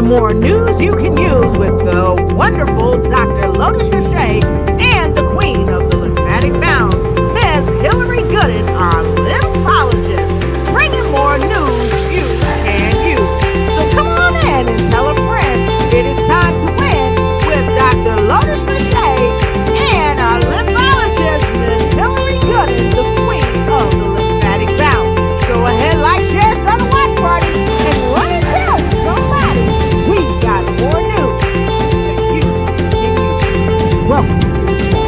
more news you can use with the wonderful Dr. Lotus Richey and the queen of the lymphatic bounce, Ms. Hillary Gooden, our lymphologist, bringing more news you can use. So come on in and tell a friend it is time to win with Dr. Lotus Richey and our lymphologist, Ms. Hillary Gooden, the queen of the lymphatic bounce. Go ahead, like, share, start a watch party, and run and tell somebody we've got more news that you can use. Welcome to the show.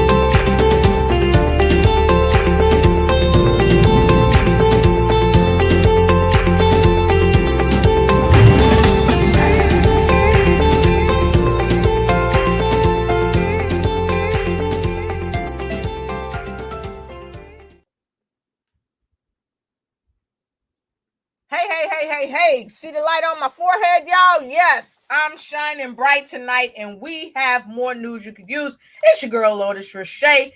Hey, see the light on my forehead, y'all? Yes, I'm shining bright tonight, and we have more news you could use. It's your girl, Lotus Richey,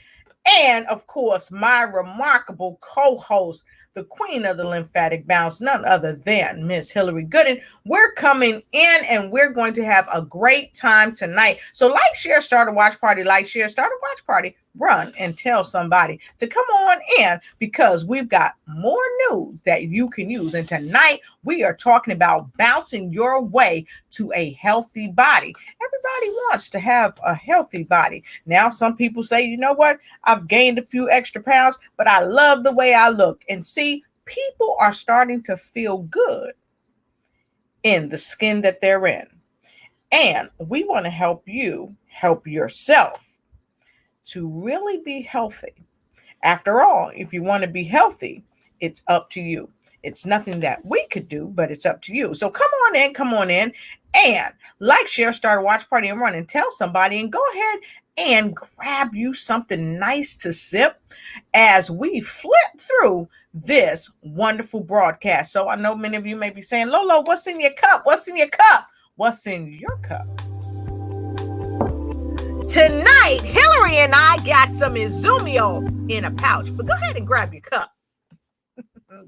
and, of course, my remarkable co-host, the queen of the lymphatic bounce, none other than Miss Hillary Gooden. We're coming in, and we're going to have a great time tonight. So like, share, start a watch party. Like, share, start a watch party. Run and tell somebody to come on in, because we've got more news that you can use. And tonight we are talking about bouncing your way to a healthy body. Everybody wants to have a healthy body. Now, some people say, you know what? I've gained a few extra pounds, but I love the way I look. And see, people are starting to feel good in the skin that they're in. And we want to help you help yourself to really be healthy. After all, if you want to be healthy, it's up to you. It's nothing that we could do, but it's up to you. So come on in, and like, share, start a watch party, and run and tell somebody, and go ahead and grab you something nice to sip as we flip through this wonderful broadcast. So I know many of you may be saying, Lolo, what's in your cup? What's in your cup? What's in your cup? Tonight, Hillary and I got some Izumio in a pouch, but go ahead and grab your cup.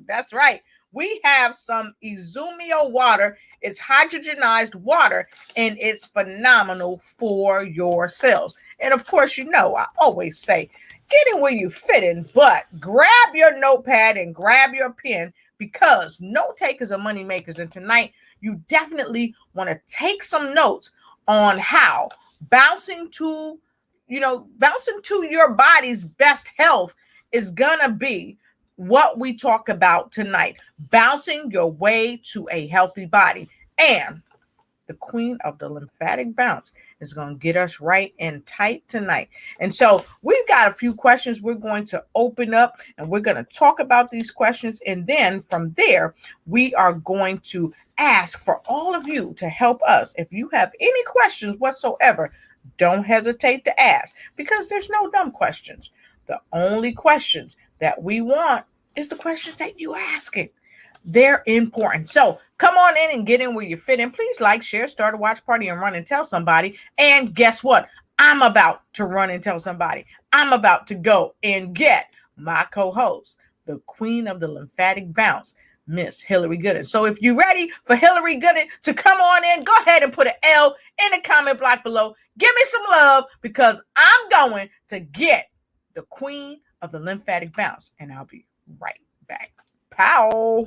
That's right. We have some Izumio water. It's hydrogenized water, and it's phenomenal for your cells. And of course, you know, I always say, get in where you fit in, but grab your notepad and grab your pen, because note takers are money makers. And tonight, you definitely want to take some notes on how bouncing to your body's best health is gonna be what we talk about tonight. Bouncing your way to a healthy body. And the queen of the lymphatic bounce is going to get us right and tight tonight. And so we've got a few questions we're going to open up, and we're going to talk about these questions. And then from there, we are going to ask for all of you to help us. If you have any questions whatsoever, don't hesitate to ask, because there's no dumb questions. The only questions that we want is the questions that you're asking. They're important. So come on in and get in where you fit in. Please like, share, start a watch party, and run and tell somebody. And guess what? I'm about to run and tell somebody. I'm about to go and get my co-host, the queen of the lymphatic bounce, Miss Hillary Gooden. So if you're ready for Hillary Gooden to come on in, go ahead and put an L in the comment block below. Give me some love, because I'm going to get the queen of the lymphatic bounce, and I'll be right back. Pow!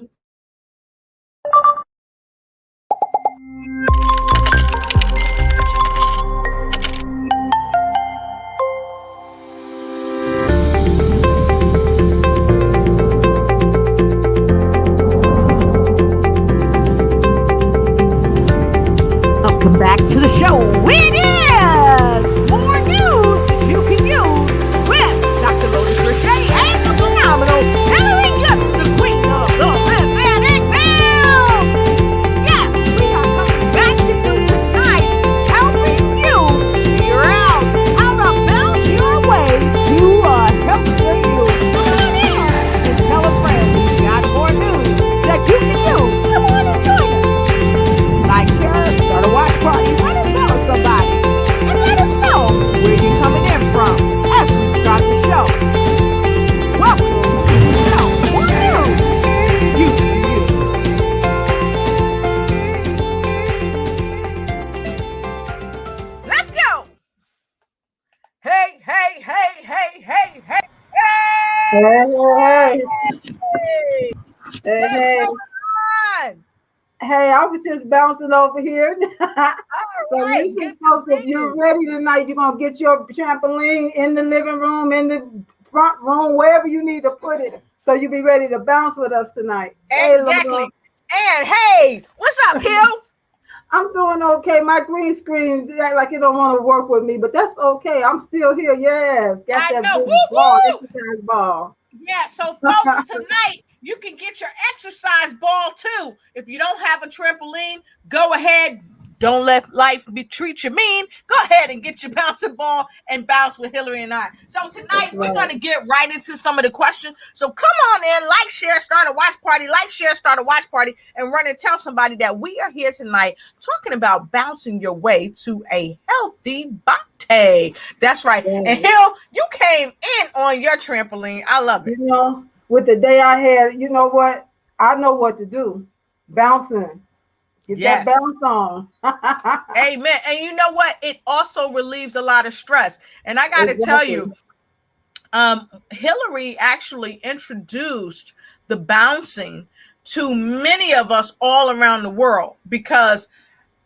Welcome back to the show. It is more news that you can use with Dr. Lotus Richey and the phenomenal Hillary Gooden, the queen of the lymphatic bounce. Yes, we are coming back to Hey, Hey, hey, what's hey, going on? hey, I was just bouncing over here. So All right, listen, good to folks, if see you're you. ready tonight, you're gonna get your trampoline in the living room, in the front room, wherever you need to put it. So you'll be ready to bounce with us tonight. Hey, Lola. Exactly. And hey, what's up, Hill? I'm doing okay. My green screen act like it don't want to work with me, but that's okay. I'm still here. Yes, got I that know. big ball, Woo-hoo! exercise ball. Yeah, so folks, tonight you can get your exercise ball too. If you don't have a trampoline, go ahead. Don't let life treat you mean. Go ahead and get your bouncing ball and bounce with Hillary and I. So That's tonight we're right. going to get right into some of the questions. So come on in, like, share, start a watch party, like, share, start a watch party, and run and tell somebody that we are here tonight talking about bouncing your way to a healthy body. That's right. And Yeah. Hill, you came in on your trampoline. I love it. With the day I had, you know what? I know what to do. Bouncing. Get that Yes. bounce on. Amen. And you know what? It also relieves a lot of stress. And I got to tell you, Exactly. Hillary actually introduced the bouncing to many of us all around the world because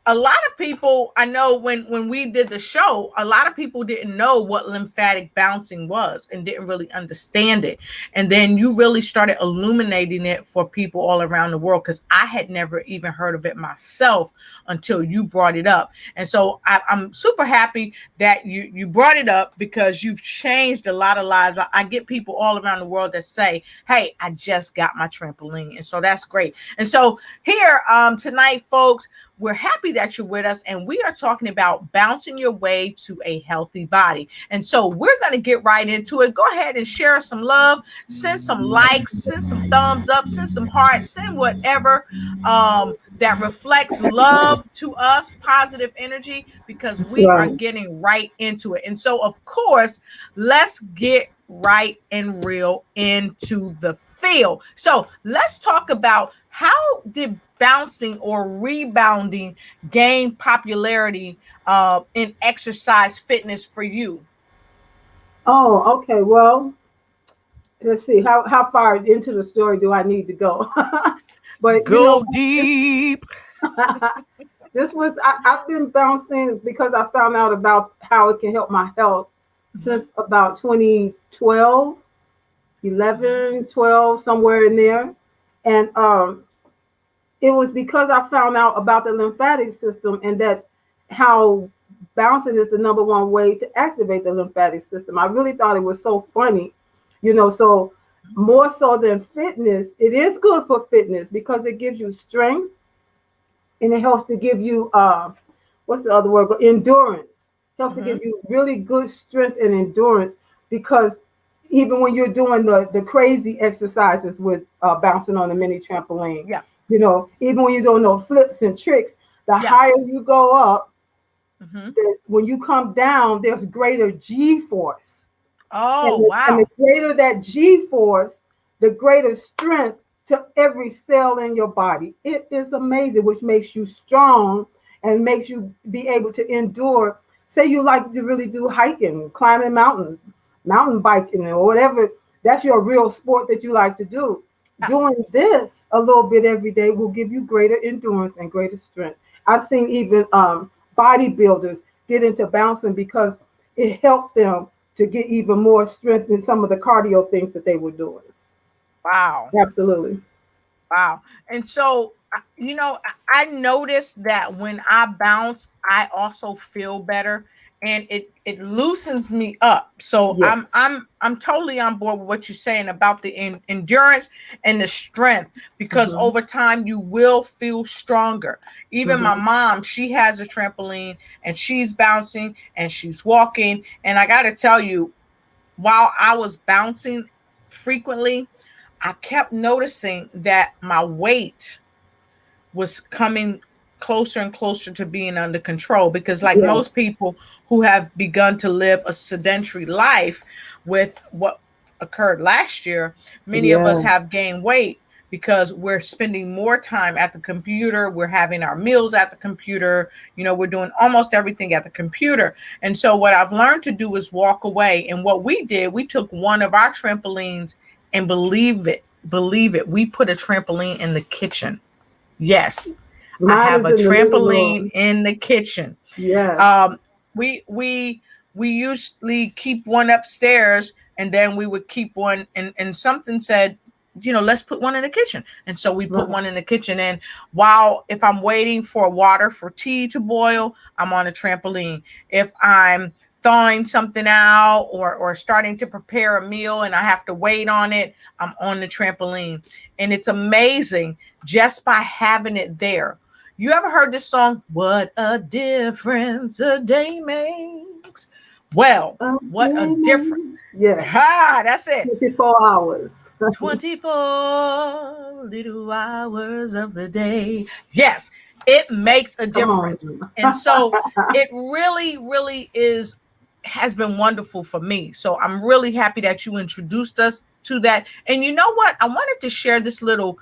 a lot of people, I know when we did the show, a lot of people didn't know what lymphatic bouncing was and didn't really understand it. And then you really started illuminating it for people all around the world because I had never even heard of it myself until you brought it up. And so I'm super happy that you brought it up because you've changed a lot of lives. I get people all around the world that say, hey, I just got my trampoline. And so that's great. And so here tonight, folks, we're happy that you're with us, and we are talking about bouncing your way to a healthy body. And so we're going to get right into it. Go ahead and share some love, send some likes, send some thumbs up, send some hearts, send whatever that reflects love to us, positive energy, because That's we are right. getting right into it. And so, of course, let's get right and real into the field. So let's talk about how did bouncing or rebounding gain popularity in exercise fitness for you? Oh, okay. Well, let's see. How far into the story do I need to go? But Go deep. this was I've been bouncing because I found out about how it can help my health Mm-hmm, since about 2012, mm-hmm, 11, 12, somewhere in there. And it was because I found out about the lymphatic system and that how bouncing is the number one way to activate the lymphatic system. I really thought it was so funny, so more so than fitness, it is good for fitness because it gives you strength and it helps to give you what's the other word? Endurance. Helps to mm-hmm. give you really good strength and endurance because even when you're doing the crazy exercises with bouncing on a mini trampoline, Yeah, even when you're doing those flips and tricks, the yeah. higher you go up, Mm-hmm. when you come down, there's greater G force. And Oh, the wow. greater that G force, the greater strength to every cell in your body. It is amazing, which makes you strong and makes you be able to endure. Say you like to really do hiking, climbing mountains, mountain biking, or whatever. That's your real sport that you like to do. Yeah. Doing this a little bit every day will give you greater endurance and greater strength. I've seen even bodybuilders get into bouncing because it helped them to get even more strength in some of the cardio things that they were doing. Wow. Absolutely. Wow. And so, I noticed that when I bounce, I also feel better and it loosens me up. So I'm Yes. I'm I'm totally on board with what you're saying about the endurance and the strength because Mm-hmm. over time you will feel stronger. Even my Mm-hmm. mom, she has a trampoline and she's bouncing and she's walking and I got to tell you while I was bouncing frequently, I kept noticing that my weight was coming closer and closer to being under control because like Yes. most people who have begun to live a sedentary life with what occurred last year, many of us Yes. have gained weight because we're spending more time at the computer. We're having our meals at the computer. We're doing almost everything at the computer. And so what I've learned to do is walk away. And what we did, we took one of our trampolines, and believe it, we put a trampoline in the kitchen. Yes. I have a trampoline in the kitchen. Yeah. We usually keep one upstairs, and then we would keep one, and something said, let's put one in the kitchen. And so we put one in the kitchen. And if I'm waiting for water for tea to boil, I'm on a trampoline. If I'm thawing something out or starting to prepare a meal and I have to wait on it, I'm on the trampoline. And it's amazing just by having it there. You ever heard this song, What a Difference a Day Makes? Well, what a difference. Yeah. That's it. 24 hours. 24 little hours of the day. Yes, it makes a difference. And so it really, really has been wonderful for me. So I'm really happy that you introduced us to that. And you know what? I wanted to share this little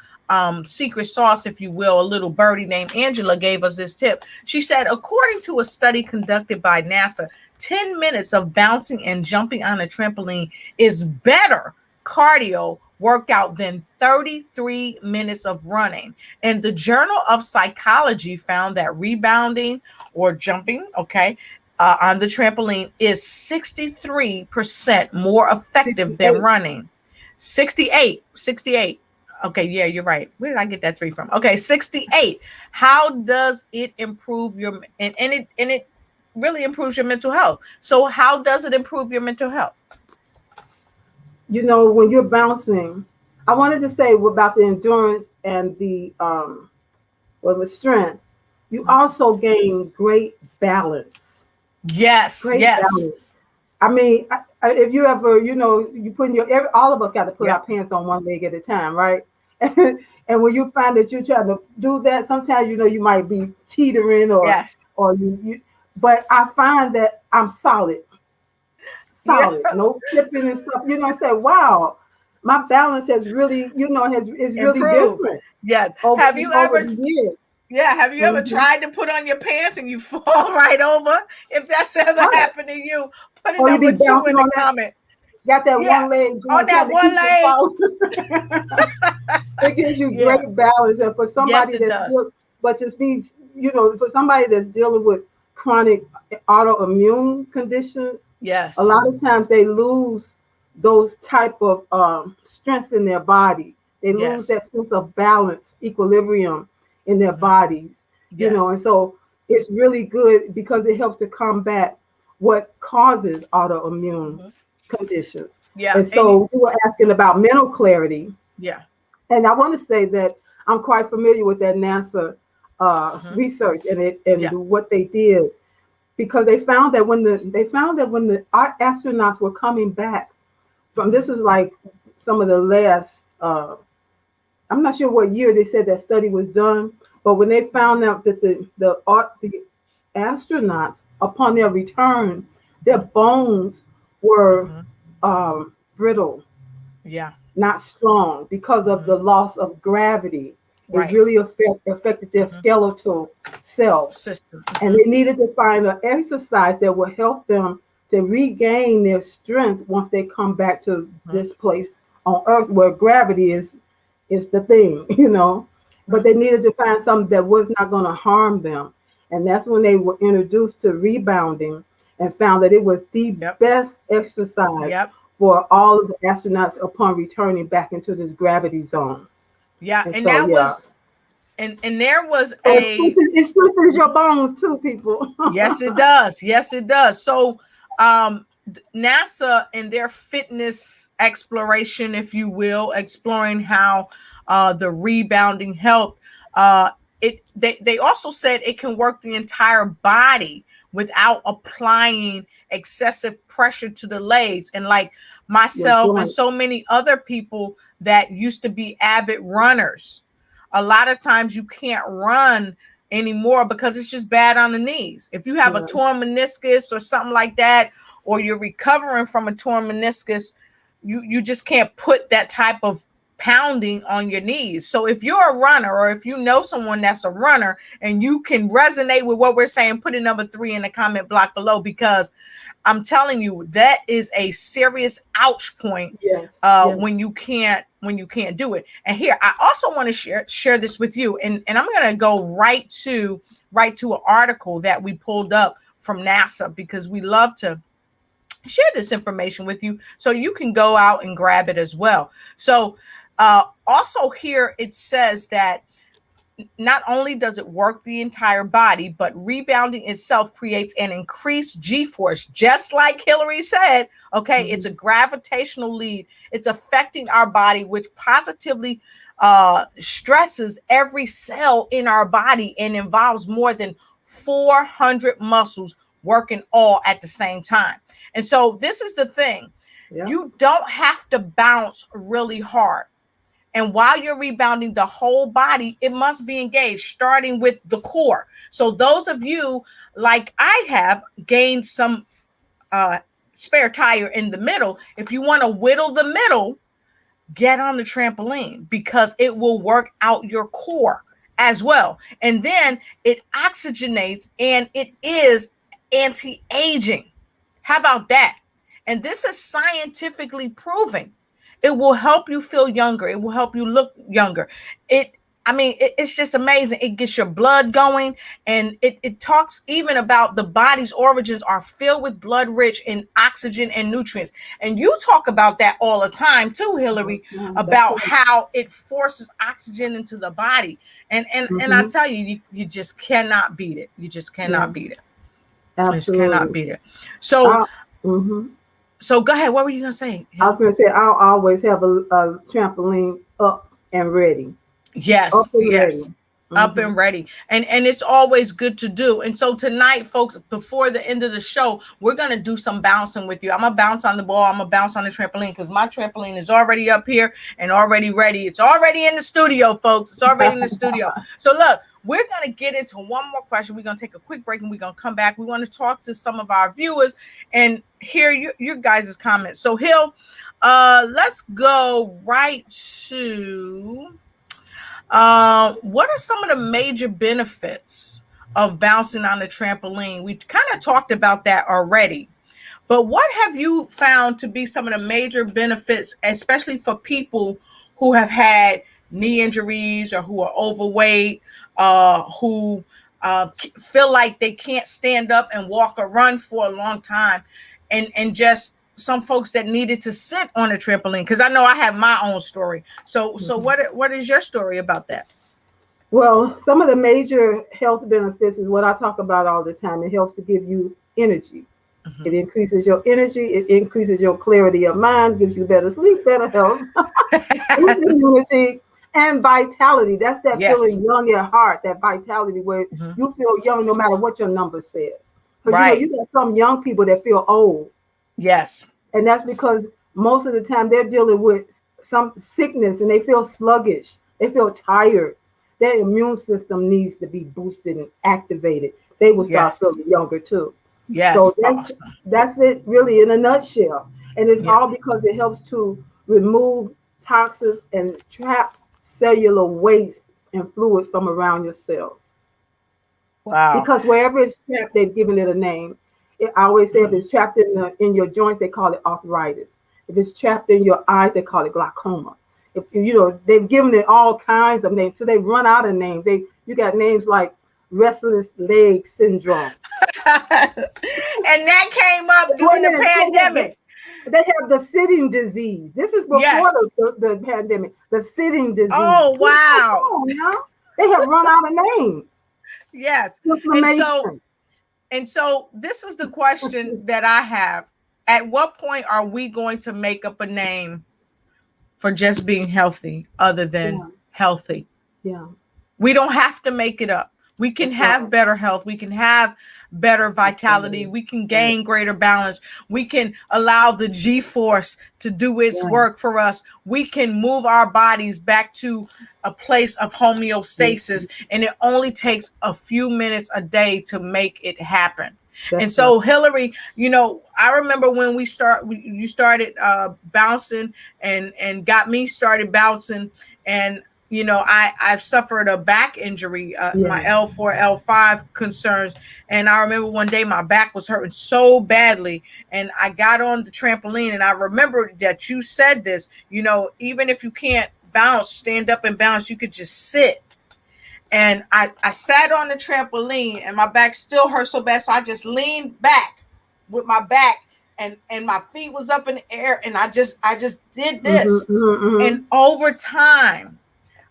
secret sauce, if you will. A little birdie named Angela gave us this tip. She said, according to a study conducted by NASA, 10 minutes of bouncing and jumping on a trampoline is better cardio workout than 33 minutes of running. And the Journal of Psychology found that rebounding or jumping, on the trampoline is 63% more effective than running. 68. Okay, yeah, you're right. Where did I get that 3 from? Okay, 68. How does it improve your and it really improves your mental health? So how does it improve your mental health? When you're bouncing, I wanted to say about the endurance and the strength. You also gain great balance. Yes. Balance. I mean, if you ever, you put all of us got to put our pants on one leg at a time, right? And when you find that you're trying to do that, sometimes you might be teetering or you. But I find that I'm solid, no flipping and stuff. I say, wow, my balance has really, is really different. Yeah. Have you ever tried to put on your pants and you fall right over? If that's ever happened to you, put it number 2 in the comment. Got that one leg on that one leg. It gives you great balance, and for somebody for somebody that's dealing with chronic autoimmune conditions, a lot of times they lose those type of strengths in their body. They lose that sense of balance, equilibrium in their bodies, and so it's really good because it helps to combat what causes autoimmune conditions. And so you were asking about mental clarity. Yeah. And I want to say that I'm quite familiar with that NASA research and what they did, because they found that when the astronauts were coming back from, this was like some of the last, I'm not sure what year they said that study was done, but when they found out that the astronauts, upon their return, their bones were brittle, not strong, because of the loss of gravity. It really affected their skeletal system. And they needed to find an exercise that would help them to regain their strength once they come back to this place on Earth where gravity is the thing, But they needed to find something that was not going to harm them. And that's when they were introduced to rebounding and found that it was the best exercise for all of the astronauts upon returning back into this gravity zone. Yeah, and that was, and there was it strengthens your bones too, people. Yes, it does. Yes, it does. So, NASA and their fitness exploration, if you will, exploring how the rebounding helped. They also said it can work the entire body without applying excessive pressure to the legs. And like myself and so many other people that used to be avid runners, a lot of times you can't run anymore because it's just bad on the knees. If you have a torn meniscus or something like that, or you're recovering from a torn meniscus, you just can't put that type of pounding on your knees. So if you're a runner, or if you know someone that's a runner and you can resonate with what we're saying, put a number 3 in the comment block below, because I'm telling you, that is a serious ouch point. Yes. When you can't do it. And here, I also want to share this with you. And I'm going to go right to an article that we pulled up from NASA, because we love to share this information with you so you can go out and grab it as well. So also here it says that not only does it work the entire body, but rebounding itself creates an increased G-force, just like Hillary said. Okay, it's a gravitational lead. It's affecting our body, which positively stresses every cell in our body and involves more than 400 muscles working all at the same time. And so this is the thing. Yeah. You don't have to bounce really hard. And while you're rebounding the whole body, it must be engaged, starting with the core. So those of you, like I have, gained some spare tire in the middle. If you want to whittle the middle, get on the trampoline, because it will work out your core as well. And then it oxygenates, and it is anti-aging. How about that? And this is scientifically proven. It will help you feel younger. It will help you look younger. It's just amazing. It gets your blood going, and it talks even about the body's origins are filled with blood rich in oxygen and nutrients. And you talk about that all the time too, Hillary, about how it forces oxygen into the body. And I tell you, you just cannot beat it. You just cannot beat it. Absolutely. You just cannot beat it. So, So go ahead. What were you going to say? I was going to say, I'll always have a trampoline up and ready. Yes. Up and ready. And it's always good to do. And so tonight, folks, before the end of the show, we're going to do some bouncing with you. I'm going to bounce on the ball. I'm going to bounce on the trampoline, because my trampoline is already up here and already ready. It's already in the studio, folks. It's already in the studio. So look, we're going to get into one more question. We're going to take a quick break, and we're going to come back. We want to talk to some of our viewers and hear your guys' comments. So Hill, let's go right to what are some of the major benefits of bouncing on the trampoline? We kind of talked about that already, but what have you found to be some of the major benefits, especially for people who have had knee injuries or who are overweight, who feel like they can't stand up and walk or run for a long time, and just some folks that needed to sit on a trampoline? Because I know I have my own story. So what is your story about that? Well, some of the major health benefits is what I talk about all the time. It helps to give you energy. It increases your energy. It increases your clarity of mind, gives you better sleep, better health, immunity, and vitality. That's that feeling young at heart, that vitality where you feel young no matter what your number says. But you got some young people that feel old. Yes. And that's because most of the time they're dealing with some sickness and they feel sluggish. They feel tired. Their immune system needs to be boosted and activated. They will start feeling younger too. Yes. So that's it really in a nutshell. And it's all because it helps to remove toxins and trap cellular waste and fluids from around your cells. Wow. Because wherever it's trapped, they've given it a name. I always say if it's trapped in your joints, they call it arthritis. If it's trapped in your eyes, they call it glaucoma. If they've given it all kinds of names, so they run out of names. You got names like restless leg syndrome. And that came up during the pandemic. They have the sitting disease. This is before the pandemic. The sitting disease. Oh, wow. They have run out of names. Yes. And so this is the question that I have. At what point are we going to make up a name for just being healthy other than healthy? Yeah. We don't have to make it up. We can have better health. We can have better vitality. We can gain greater balance. We can allow the G-force to do its work for us. We can move our bodies back to a place of homeostasis, and it only takes a few minutes a day to make it happen. And That's right. so, Hillary, I remember when you started bouncing and got me started bouncing, and I've suffered a back injury, my Yes. L4, L5 concerns, and I remember one day my back was hurting so badly, and I got on the trampoline, and I remember that you said this, even if you can't bounce, stand up and bounce, you could just sit. And I sat on the trampoline and my back still hurt so bad. So I just leaned back with my back and my feet was up in the air. And I just did Mm-hmm, this. mm-hmm, And over time,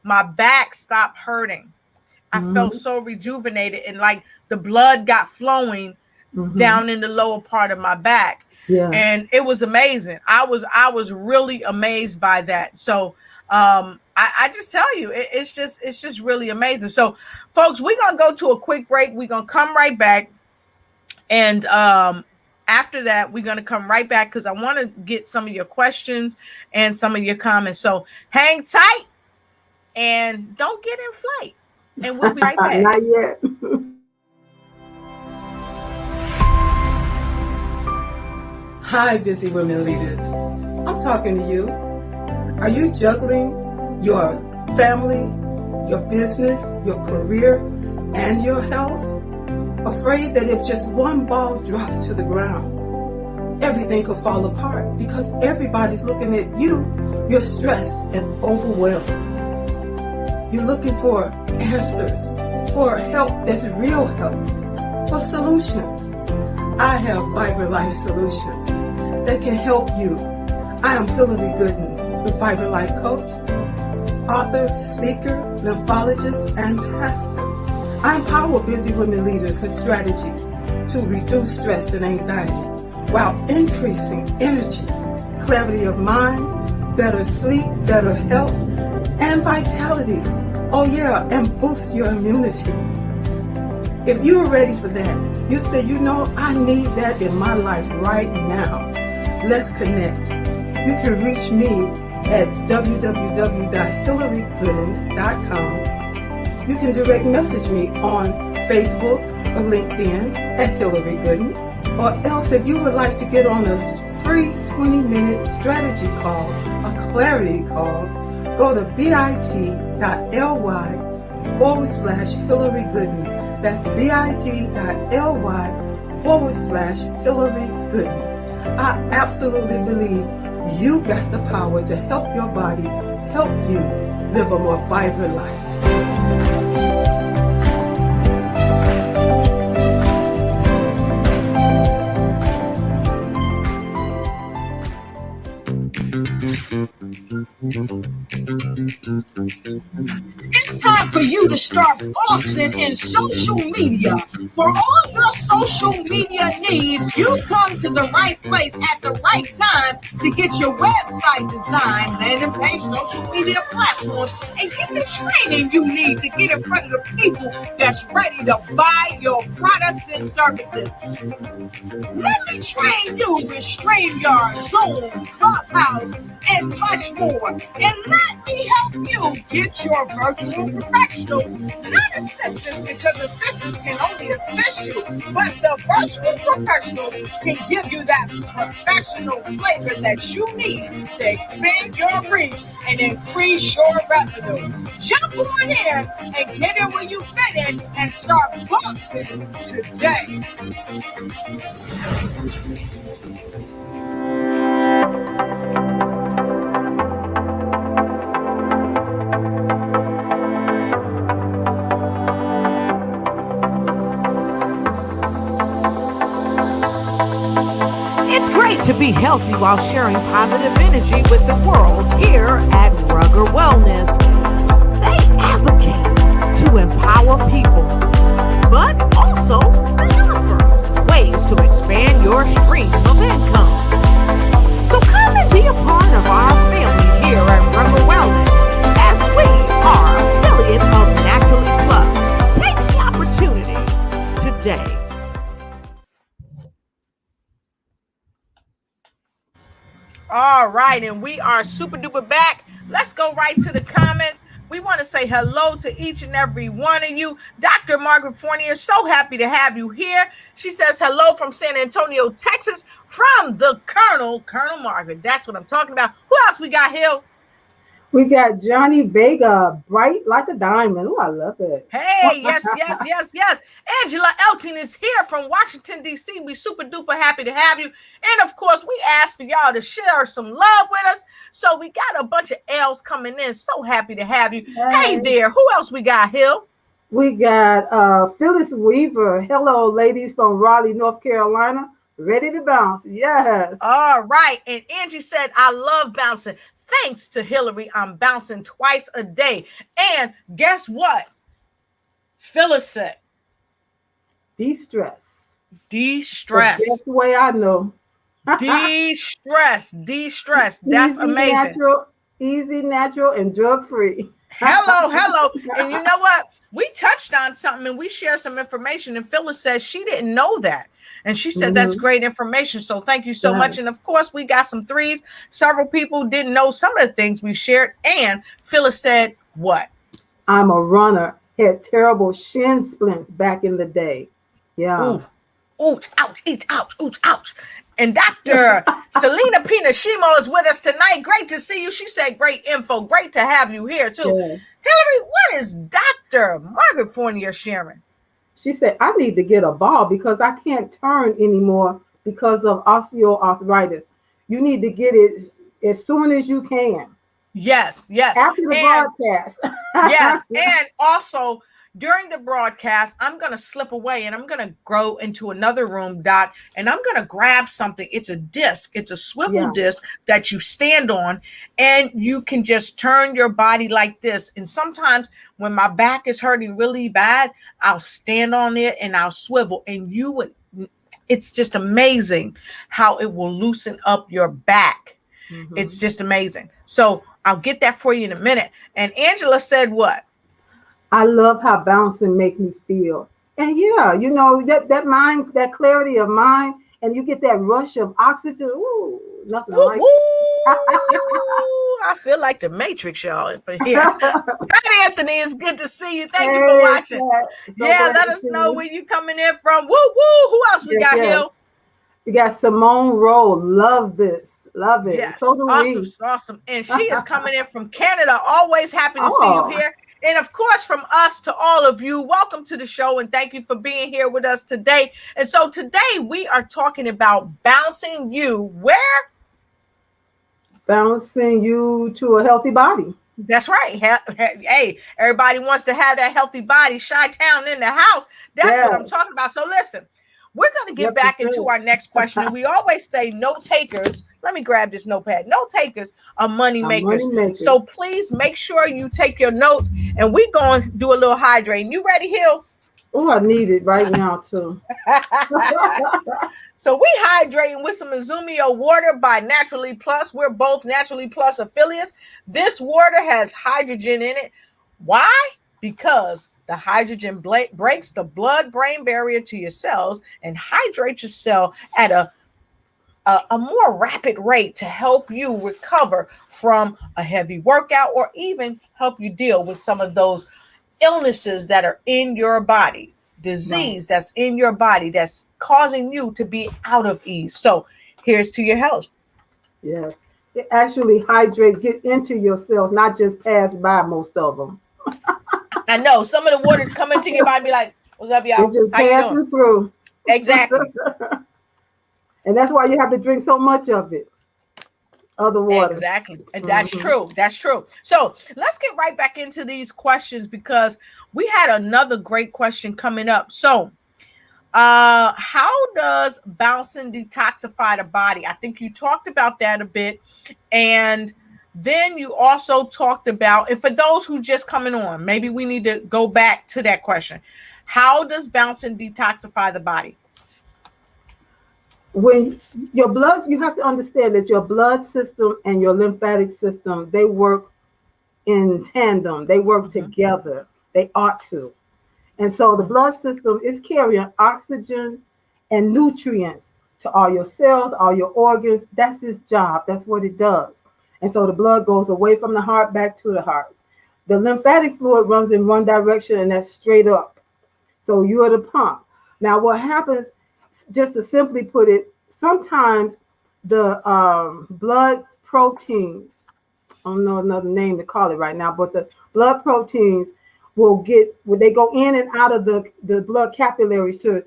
my back stopped hurting. I felt mm-hmm, so rejuvenated and like the blood got flowing mm-hmm. down in the lower part of my back. Yeah. And it was amazing. I was really amazed by that. So I just tell you, it's just really amazing. So folks, we're gonna go to a quick break. We're gonna come right back. And after that, we're gonna come right back because I want to get some of your questions and some of your comments. So hang tight and don't get in flight. And we'll be right back. Not yet. Hi, busy women leaders. I'm talking to you. Are you juggling your family, your business, your career, and your health? Afraid that if just one ball drops to the ground, everything could fall apart because everybody's looking at you. You're stressed and overwhelmed. You're looking for answers, for help that's real help, for solutions. I have Fiber Life Solutions that can help you. I am Hillary Gooden, the Fiber Life Coach, author, speaker, lymphologist, and pastor. I empower busy women leaders with strategies to reduce stress and anxiety while increasing energy, clarity of mind, better sleep, better health, and vitality. Oh yeah, and boost your immunity. If you're ready for that, you say, I need that in my life right now. Let's connect. You can reach me at www.hillarygooden.com. You can direct message me on Facebook or LinkedIn at Hillary Gooden. Or else if you would like to get on a free 20-minute strategy call, a clarity call, go to bit.ly/Hillary Gooden. That's bit.ly/Hillary Gooden. I absolutely believe you got the power to help your body, help you live a more vibrant life. It's time for you to start bossing in social media. For all your social media needs, you come to the right place at the right time to get your website designed, landing page, social media platforms, and get the training you need to get in front of the people that's ready to buy your products and services. Let me train you with StreamYard, Zoom, Clubhouse, and much more. And let me help you get your virtual professionals, not assistants, because assistants can only assist you, but the virtual professionals can give you that professional flavor that you need to expand your reach and increase your revenue. Jump on in and get in where you fit in and start boxing today. It's great to be healthy while sharing positive energy with the world here at Rugger Wellness. They advocate to empower people, but also they offer ways to expand your stream of income. So come and be a part of our family here at Rugger Wellness as we are affiliates of Naturally Plus. Take the opportunity today. All right, and we are super duper back. Let's go right to the comments. We want to say hello to each and every one of you. Dr. Margaret Fournier, so happy to have you here. She says hello from San Antonio, Texas, from the Colonel Margaret. That's what I'm talking about. Who else we got, Hill? We got Johnny Vega, bright like a diamond. Oh, I love it. Hey, yes. Angela Elton is here from Washington, D.C. We super duper happy to have you. And of course, we asked for y'all to share some love with us. So we got a bunch of L's coming in. So happy to have you. Hey there. Who else we got, Hill? We got Phyllis Weaver. Hello, ladies from Raleigh, North Carolina. Ready to bounce. Yes. All right. And Angie said, I love bouncing. Thanks to Hillary, I'm bouncing twice a day. And guess what? Phyllis said, de-stress. De-stress. That's the way I know. De-stress. That's amazing. Easy, natural, and drug-free. Hello. And you know what? We touched on something and we shared some information. And Phyllis says she didn't know that. And she said, that's great information. So thank you so much. And of course, we got some threes. Several people didn't know some of the things we shared. And Phyllis said, what? I'm a runner. Had terrible shin splints back in the day. Yeah. Ooh, ouch. And Dr. Selena Pinashimo is with us tonight. Great to see you. She said, great info. Great to have you here, too. Yeah. Hillary, what is Dr. Margaret Fournier sharing? She said, I need to get a ball because I can't turn anymore because of osteoarthritis. You need to get it as soon as you can. Yes. After the broadcast. Yes. And also during the broadcast, I'm going to slip away and I'm going to go into another room, Doc, and I'm going to grab something. It's a disc. It's a swivel disc that you stand on and you can just turn your body like this. And sometimes when my back is hurting really bad, I'll stand on it and I'll swivel and it's just amazing how it will loosen up your back. Mm-hmm. It's just amazing. So I'll get that for you in a minute. And Angela said what? I love how bouncing makes me feel. And that mind, that clarity of mind, and you get that rush of oxygen. Ooh, nothing like I feel like the Matrix, y'all. But here, Anthony, it's good to see you. Thank you for watching. Let us know where you coming in from. Woo. Who else we got here? We got Simone Rowe. Love this. Love it. Yes. So do awesome. And she is coming in from Canada. Always happy to see you here. And of course, from us to all of you, welcome to the show and thank you for being here with us today. And so today we are talking about bouncing you where? Bouncing you to a healthy body. That's right. Hey, everybody wants to have that healthy body. Chi-Town in the house. That's what I'm talking about. So listen, we're going to get back into our next question. And we always say no takers. Let me grab this notepad. No takers are money makers. So please make sure you take your notes and we're going to do a little hydrating. You ready, Hill? Oh, I need it right now, too. So we hydrating with some Izumio water by Naturally Plus. We're both Naturally Plus affiliates. This water has hydrogen in it. Why? Because the hydrogen breaks the blood-brain barrier to your cells and hydrates your cell at a more rapid rate to help you recover from a heavy workout or even help you deal with some of those illnesses that are in your body, disease that's in your body that's causing you to be out of ease. So here's to your health. Yeah, it actually hydrates, get into your cells, not just pass by most of them. I know some of the waters come into your body, be like, "What's up, y'all? It just passing through." Exactly. And that's why you have to drink so much of it. Other water. Exactly. And that's true. That's true. So let's get right back into these questions because we had another great question coming up. So how does bouncing detoxify the body? I think you talked about that a bit. And then you also talked about, and for those who just coming on, maybe we need to go back to that question. How does bouncing detoxify the body? When your blood, you have to understand that your blood system and your lymphatic system, they work in tandem. They work together. They ought to. And so the blood system is carrying oxygen and nutrients to all your cells, all your organs. That's its job. That's what it does. And so the blood goes away from the heart back to the heart. The lymphatic fluid runs in one direction, and that's straight up. So you're the pump. Now, what happens, just to simply put it, sometimes the blood proteins, I don't know another name to call it right now, but the blood proteins when they go in and out of the blood capillaries to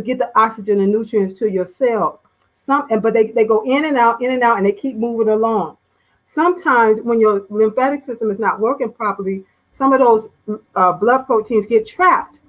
get the oxygen and nutrients to your cells. But they go in and out, and they keep moving along. Sometimes when your lymphatic system is not working properly, some of those blood proteins get trapped.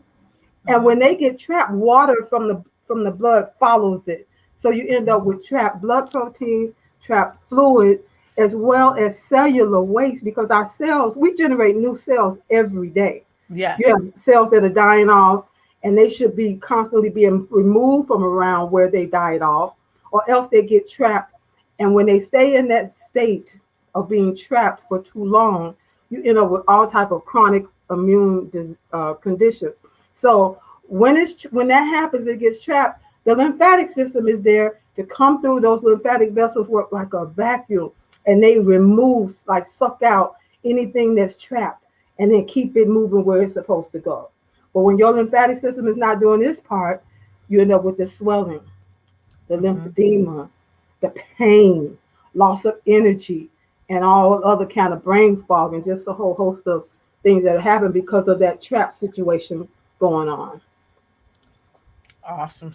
And when they get trapped, water from the blood follows it. So you end up with trapped blood proteins, trapped fluid, as well as cellular waste, because our cells, we generate new cells every day. Yes. You have cells that are dying off, and they should be constantly being removed from around where they died off, or else they get trapped. And when they stay in that state of being trapped for too long, you end up with all type of chronic immune conditions. So when that happens, it gets trapped. The lymphatic system is there to come through. Those lymphatic vessels work like a vacuum, and they remove, like suck out anything that's trapped, and then keep it moving where it's supposed to go. But when your lymphatic system is not doing this part, you end up with the swelling, the lymphedema, the pain, loss of energy, and all other kind of brain fog, and just a whole host of things that happen because of that trap situation going on. Awesome.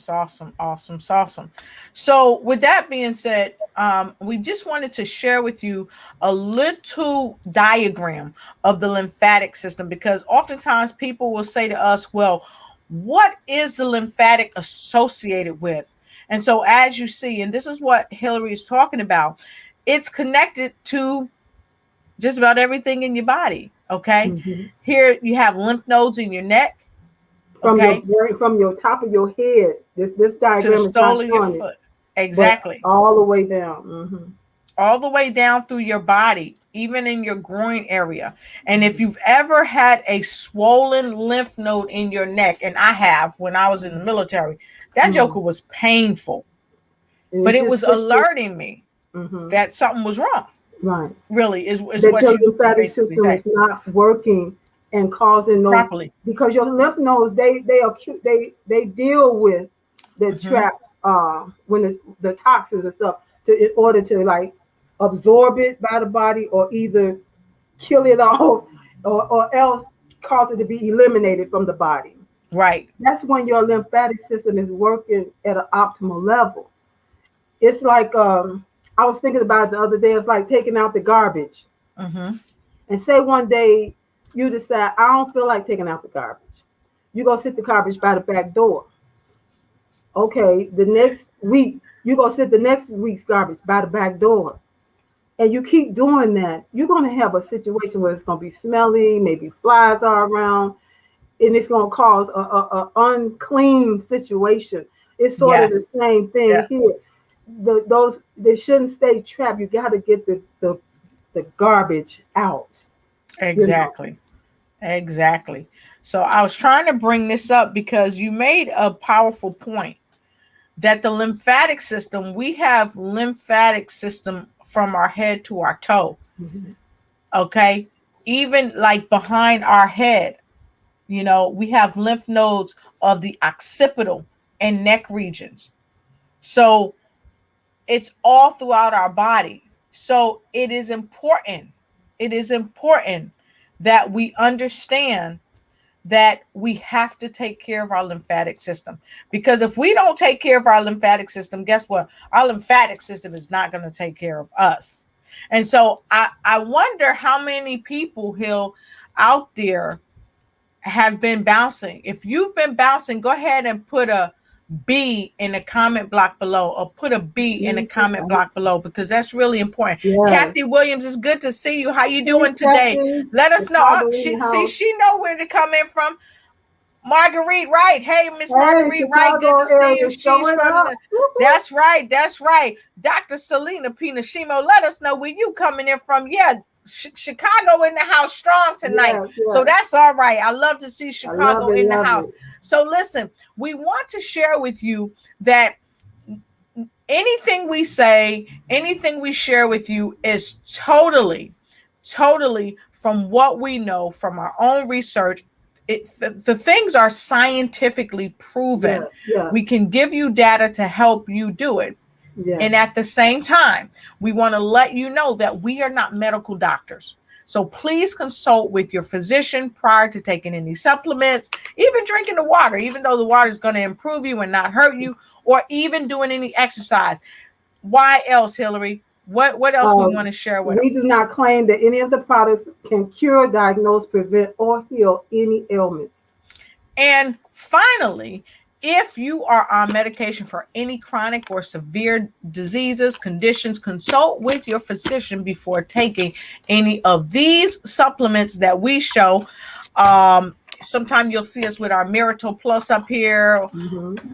So with that being said, we just wanted to share with you a little diagram of the lymphatic system, because oftentimes people will say to us, well, what is the lymphatic associated with? And so as you see, and this is what Hillary is talking about, it's connected to just about everything in your body. Okay. Here you have lymph nodes in your neck. From your brain, from your top of your head, this diagram is not showing it. Exactly. All the way down. All the way down through your body, even in your groin area. And if you've ever had a swollen lymph node in your neck, and I have when I was in the military, that joker was painful. But it was alerting me that something was wrong. Right. Really is what your you lymphatic system is not working and causing those properly, because your lymph nodes they deal with the trap when the toxins and stuff in order to like absorb it by the body, or either kill it off or else cause it to be eliminated from the body. Right. That's when your lymphatic system is working at an optimal level. It's like I was thinking about it the other day. It's like taking out the garbage. And say one day you decide, I don't feel like taking out the garbage. You go sit the garbage by the back door. Okay, the next week, you go sit the next week's garbage by the back door. And you keep doing that, you're going to have a situation where it's going to be smelly, maybe flies are around, and it's going to cause a unclean situation. It's sort of the same thing here. Those they shouldn't stay trapped. You got to get the garbage out. Exactly. Exactly. So I was trying to bring this up because you made a powerful point that the lymphatic system, we have lymphatic system from our head to our toe. Okay. Even like behind our head, we have lymph nodes of the occipital and neck regions. So it's all throughout our body. So it is important that we understand that we have to take care of our lymphatic system, because if we don't take care of our lymphatic system, guess what? Our lymphatic system is not going to take care of us. And so I wonder how many people, Hill, out there have been bouncing. If you've been bouncing, go ahead and put a B in the comment block below, or put a B in the comment block below, because that's really important. Kathy Williams, it's good to see you. How you doing today? Kathy, let us know. She know where to come in from. Marguerite Wright. Hey, Miss Marguerite Wright, good to see you. She's from that's right. Dr. Selena Pinashimo, let us know where you coming in from. Chicago in the house strong tonight. So that's all right. I love to see Chicago in the house. So listen, we want to share with you that anything we say, anything we share with you is totally from what we know from our own research, the things are scientifically proven. Yes, yes, We can give you data to help you do it. yes. And at the same time, we want to let you know that we are not medical doctors. So please consult with your physician prior to taking any supplements, even drinking the water, even though the water is going to improve you and not hurt you, or even doing any exercise. Why else, Hillary? What else we want to share with them? We do not claim that any of the products can cure, diagnose, prevent, or heal any ailments. And finally, if you are on medication for any chronic or severe diseases, conditions, consult with your physician before taking any of these supplements that we show. Sometimes you'll see us with our Miracle Plus up here,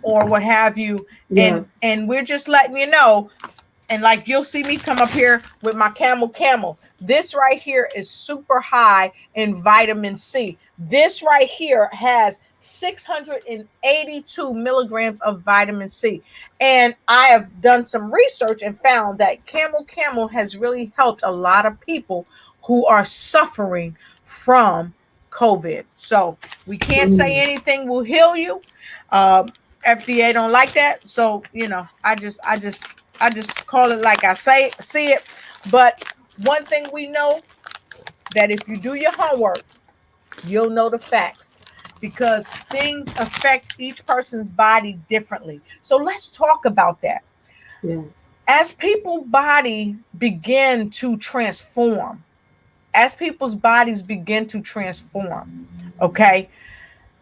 or what have you. Yes. And we're just letting you know. And like you'll see me come up here with my Camel. This right here is super high in vitamin C. This right here has 682 milligrams of vitamin C. And I have done some research and found that Camel has really helped a lot of people who are suffering from COVID. So we can't say anything will heal you. FDA don't like that. So, I just call it like I see it. But one thing we know, that if you do your homework, you'll know the facts, because things affect each person's body differently. So let's talk about that. Yes. As people's bodies begin to transform, okay,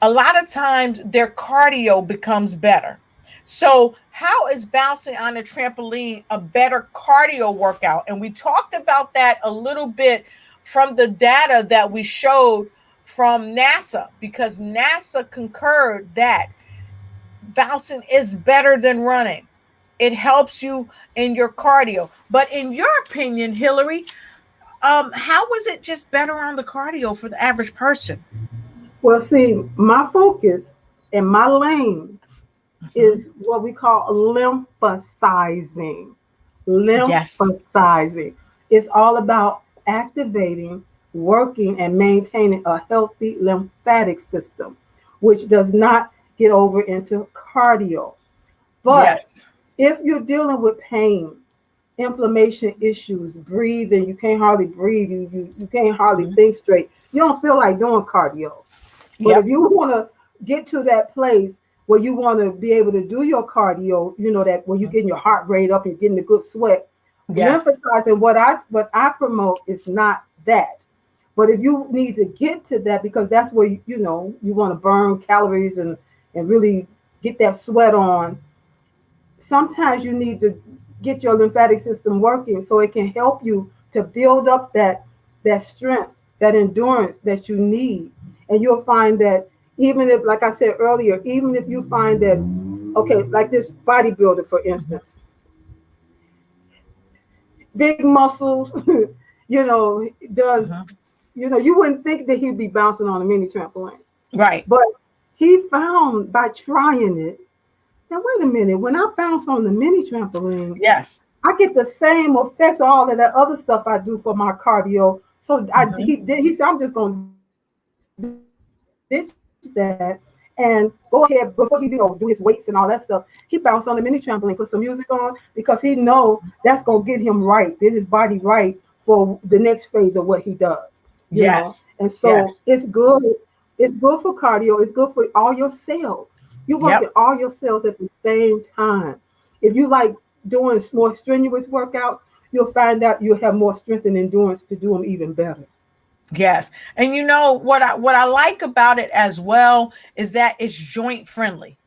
a lot of times their cardio becomes better. So how is bouncing on a trampoline a better cardio workout? And we talked about that a little bit from the data that we showed from NASA, because NASA concurred that bouncing is better than running. It helps you in your cardio. But in your opinion, Hillary, how was it just better on the cardio for the average person? Well, see, my focus and my lane is what we call lymphasizing. Yes. Lymphasizing. It's all about activating, working, and maintaining a healthy lymphatic system, which does not get over into cardio. But Yes. if you're dealing with pain, inflammation issues, breathing, you can't hardly breathe, you can't hardly think straight, you don't feel like doing cardio. But Yep. if you want to get to that place where you want to be able to do your cardio, that when you're getting your heart rate up and you're getting the good sweat, Yes. emphasizing what I promote is not that. But if you need to get to that, because that's where you want to burn calories and really get that sweat on, sometimes you need to get your lymphatic system working so it can help you to build up that strength, that endurance that you need. And you'll find that even if, like I said earlier, even if you find that, okay, like this bodybuilder, for instance, big muscles, does, you wouldn't think that he'd be bouncing on a mini trampoline. Right. But he found by trying it, now wait a minute, when I bounce on the mini trampoline, Yes. I get the same effects of all of that other stuff I do for my cardio. So he said, I'm just going to ditch that and go ahead before he do his weights and all that stuff. He bounced on the mini trampoline, put some music on, because he know that's going to get him right, get his body right for the next phase of what he does. You know? And so it's good. It's good for cardio. It's good for all your cells. You work with all your cells at the same time. If you like doing more strenuous workouts, you'll find out you'll have more strength and endurance to do them even better. Yes. And what I like about it as well is that it's joint friendly.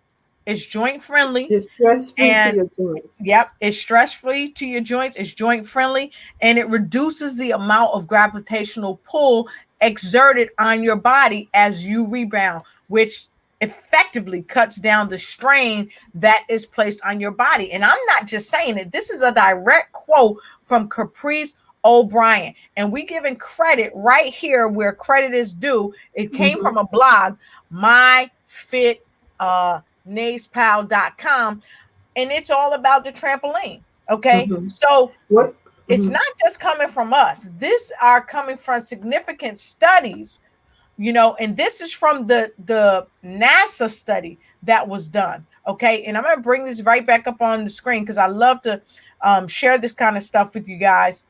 It's joint friendly. It's stress-free to your joints. Yep. It's stress-free to your joints. It's joint friendly, and it reduces the amount of gravitational pull exerted on your body as you rebound, which effectively cuts down the strain that is placed on your body. And I'm not just saying it. This is a direct quote from Caprice O'Brien, and we giving credit right here where credit is due. It came from a blog, myfitnaispal.com, and it's all about the trampoline. Okay. So what It's not just coming from us. This are coming from significant studies, and this is from the NASA study that was done. Okay. And I'm going to bring this right back up on the screen because I love to share this kind of stuff with you guys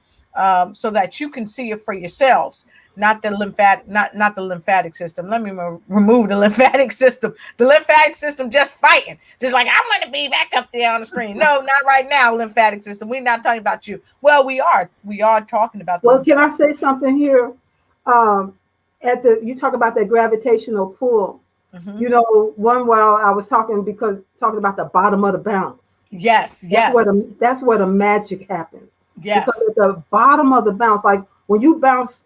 so that you can see it for yourselves. Not the lymphatic system. Let me remove the lymphatic system. The lymphatic system just fighting, just like I want to be back up there on the screen. No, not right now. Lymphatic system. We're not talking about you. Well, we are talking about. Well, can I say something here? You talk about that gravitational pull. One while I was talking about the bottom of the bounce. Yes. That's where the magic happens. Yes. Because at the bottom of the bounce, like when you bounce.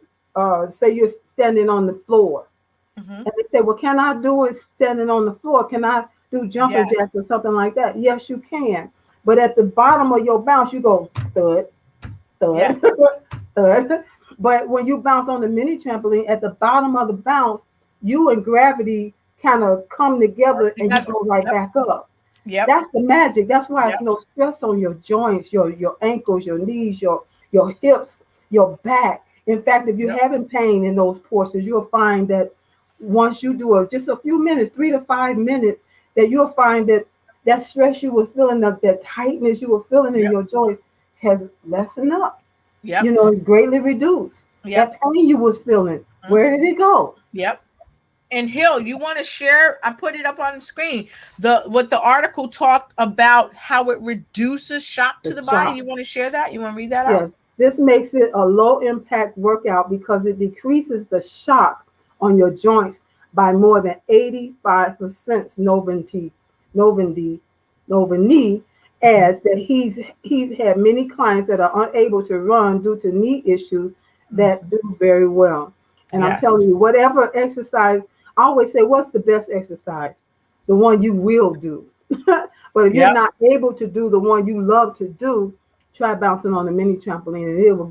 Say you're standing on the floor, and they say, "Well, can I do it standing on the floor? Can I do jumping jacks or something like that?" Yes, you can. But at the bottom of your bounce, you go thud, thud, yes. Thud. But when you bounce on the mini trampoline, at the bottom of the bounce, you and gravity kind of come together and you go right back up. Yep. That's the magic. That's why it's no stress on your joints, your ankles, your knees, your hips, your back. In fact, if you're having pain in those portions, you'll find that once you do just a few minutes, 3 to 5 minutes, that you'll find that stress you were feeling, that tightness you were feeling in your joints has lessened up. Yep. It's greatly reduced. That pain you was feeling, where did it go? Yep. And Hill, you want to share? I put it up on the screen. What the article talked about, how it reduces shock to the body. You want to share that? You want to read that out? This makes it a low impact workout because it decreases the shock on your joints by more than 85%. Novini adds that he's had many clients that are unable to run due to knee issues that do very well. And I'm telling you, whatever exercise, I always say, what's the best exercise? The one you will do. But if you're not able to do the one you love to do, try bouncing on the mini trampoline, and it will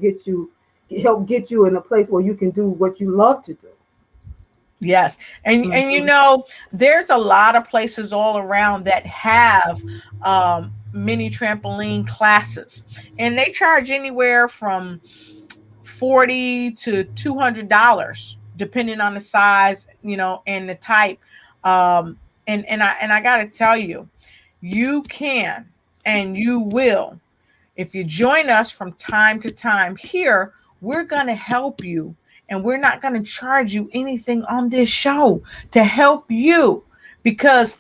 help get you in a place where you can do what you love to do. Yes. And there's a lot of places all around that have mini trampoline classes, and they charge anywhere from $40 to $200 depending on the size, and the type. And I got to tell you, you can and you will. If you join us from time to time here, we're going to help you, and we're not going to charge you anything on this show to help you, because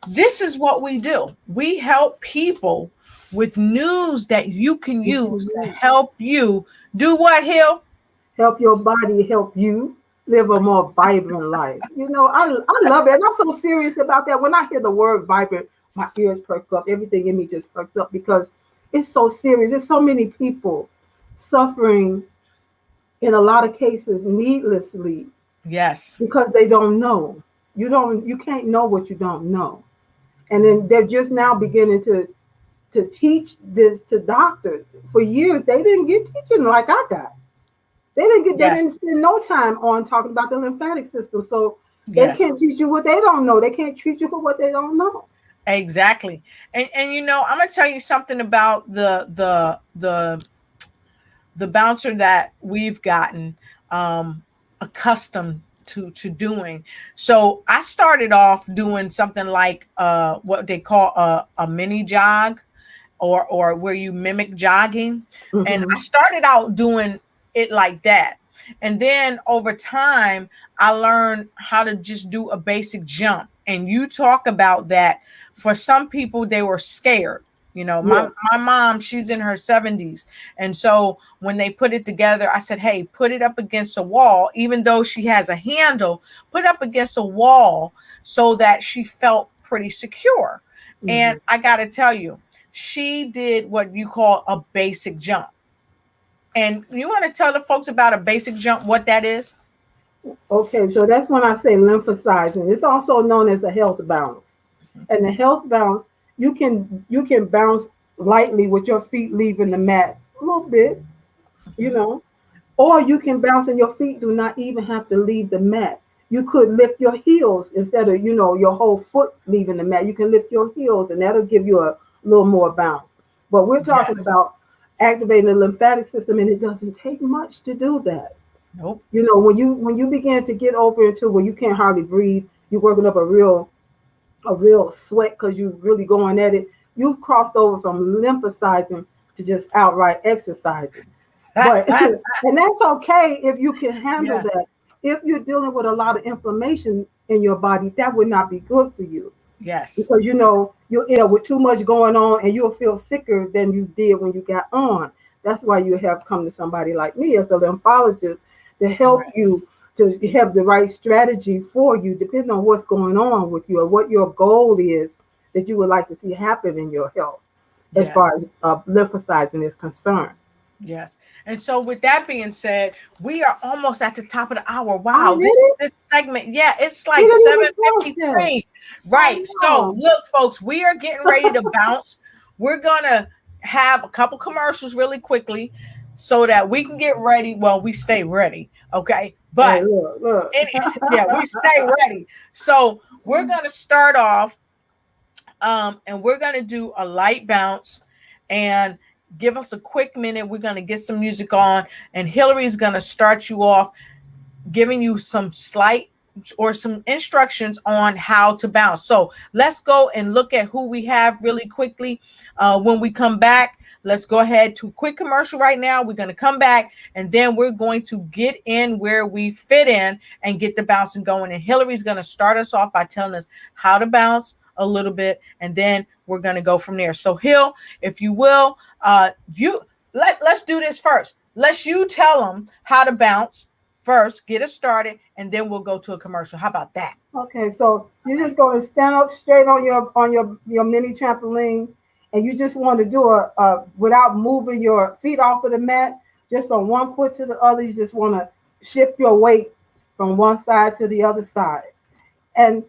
this is what we do. We help people with news that you can use to help you do what, Hill? Help your body help you live a more vibrant life. I love it. And I'm so serious about that. When I hear the word vibrant, my ears perk up. Everything in me just perks up because it's so serious. There's so many people suffering in a lot of cases needlessly. Yes. Because they don't know. You can't know what you don't know. And then they're just now beginning to teach this to doctors. For years, they didn't get teaching like I got. They didn't spend no time on talking about the lymphatic system. So they can't teach you what they don't know. They can't treat you for what they don't know. Exactly. And I'm gonna tell you something about the bouncer that we've gotten accustomed to doing. So I started off doing something like what they call a mini jog, or where you mimic jogging. And I started out doing it like that. And then over time, I learned how to just do a basic jump. And you talk about that. For some people, they were scared. My mom, she's in her 70s. And so when they put it together, I said, hey, put it up against a wall, even though she has a handle, put up against a wall so that she felt pretty secure. And I got to tell you, she did what you call a basic jump. And you want to tell the folks about a basic jump, what that is? Okay, so that's when I say lymphosizing. It's also known as a health bounce. And the health bounce, you can bounce lightly with your feet leaving the mat a little bit, or you can bounce and your feet do not even have to leave the mat. You could lift your heels instead of, your whole foot leaving the mat. You can lift your heels and that'll give you a little more bounce. But we're talking about activating the lymphatic system, and it doesn't take much to do that. Nope. You know, when you begin to get over into where you can't hardly breathe, you're working up a real sweat because you're really going at it. You've crossed over from lymphocyzing to just outright exercising. But and that's okay if you can handle that. If you're dealing with a lot of inflammation in your body, that would not be good for you. Yes. Because you know, you're ill with too much going on and you'll feel sicker than you did when you got on. That's why you have come to somebody like me as a lymphologist to help you to have the right strategy for you, depending on what's going on with you or what your goal is that you would like to see happen in your health as far as lymphocyzing is concerned. Yes. And so with that being said, we are almost at the top of the hour. Wow. This segment. Yeah, it's like 7:53. Right. So look, folks, we are getting ready to bounce. We're going to have a couple commercials really quickly so that we can get ready. Well, we stay ready. Okay. But look. we stay ready. So we're going to start off and we're going to do a light bounce and give us a quick minute. We're going to get some music on, and Hillary's going to start you off, giving you some slight or some instructions on how to bounce. So let's go and look at who we have really quickly. When we come back, let's go ahead to a quick commercial right now. We're going to come back, and then we're going to get in where we fit in and get the bouncing going. And Hillary's going to start us off by telling us how to bounce a little bit, and then we're going to go from there. So Hill, if you will, let's do this first. Let's you tell them how to bounce first, get us started, and then we'll go to a commercial. How about that? Okay, so you're just going to stand up straight on your mini trampoline, and you just want to do a without moving your feet off of the mat, just from one foot to the other. You just want to shift your weight from one side to the other side. And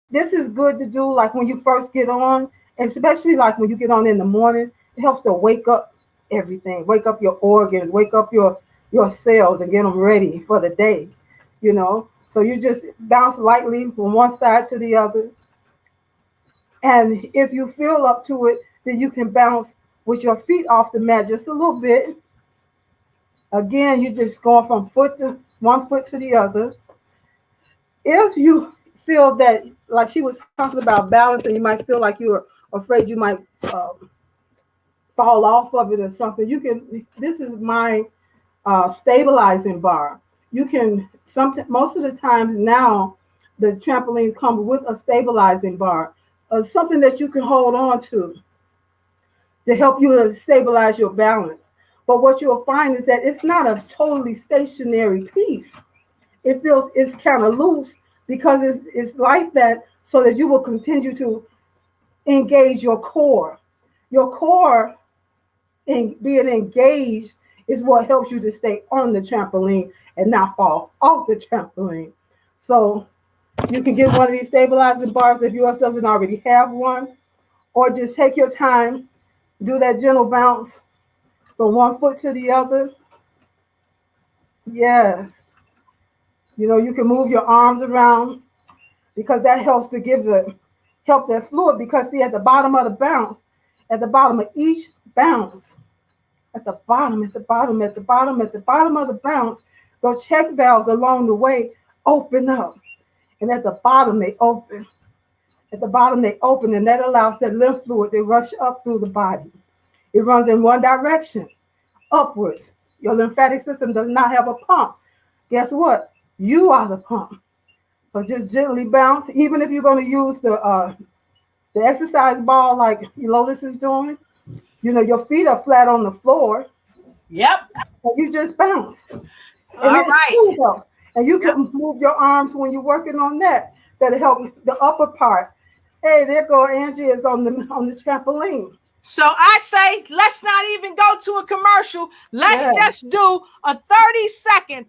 this is good to do like when you first get on, especially like when you get on in the morning. It helps to wake up everything, wake up your organs, wake up your cells and get them ready for the day, you know. So you just bounce lightly from one side to the other. And if you feel up to it, then you can bounce with your feet off the mat just a little bit. Again, you just going from one foot to the other. If you feel that, like she was talking about balance, and you might feel like you're afraid you might fall off of it or something, you can, this is my stabilizing bar. You can, most of the times now, the trampoline comes with a stabilizing bar, something that you can hold on to help you to stabilize your balance. But what you'll find is that it's not a totally stationary piece. It's kind of loose because it's like that so that you will continue to engage your core. Your core being engaged is what helps you to stay on the trampoline and not fall off the trampoline. So you can get one of these stabilizing bars if yours doesn't already have one, or just take your time, do that gentle bounce from one foot to the other. Yes. You know, you can move your arms around because that helps to help that fluid, because see, at the bottom of the bounce, at the bottom of each bounce, at the bottom of the bounce, those check valves along the way open up. And at the bottom, they open. At the bottom, they open, and that allows that lymph fluid to rush up through the body. It runs in one direction, upwards. Your lymphatic system does not have a pump. Guess what? You are the pump. So just gently bounce. Even if you're going to use the exercise ball like Lotus is doing, you know, your feet are flat on the floor. Yep. So you just bounce. All right. And you can move your arms when you're working on that. That'll help the upper part. Hey, there go Angie is on the trampoline. So I say, let's not even go to a commercial. Let's just do a 30-second,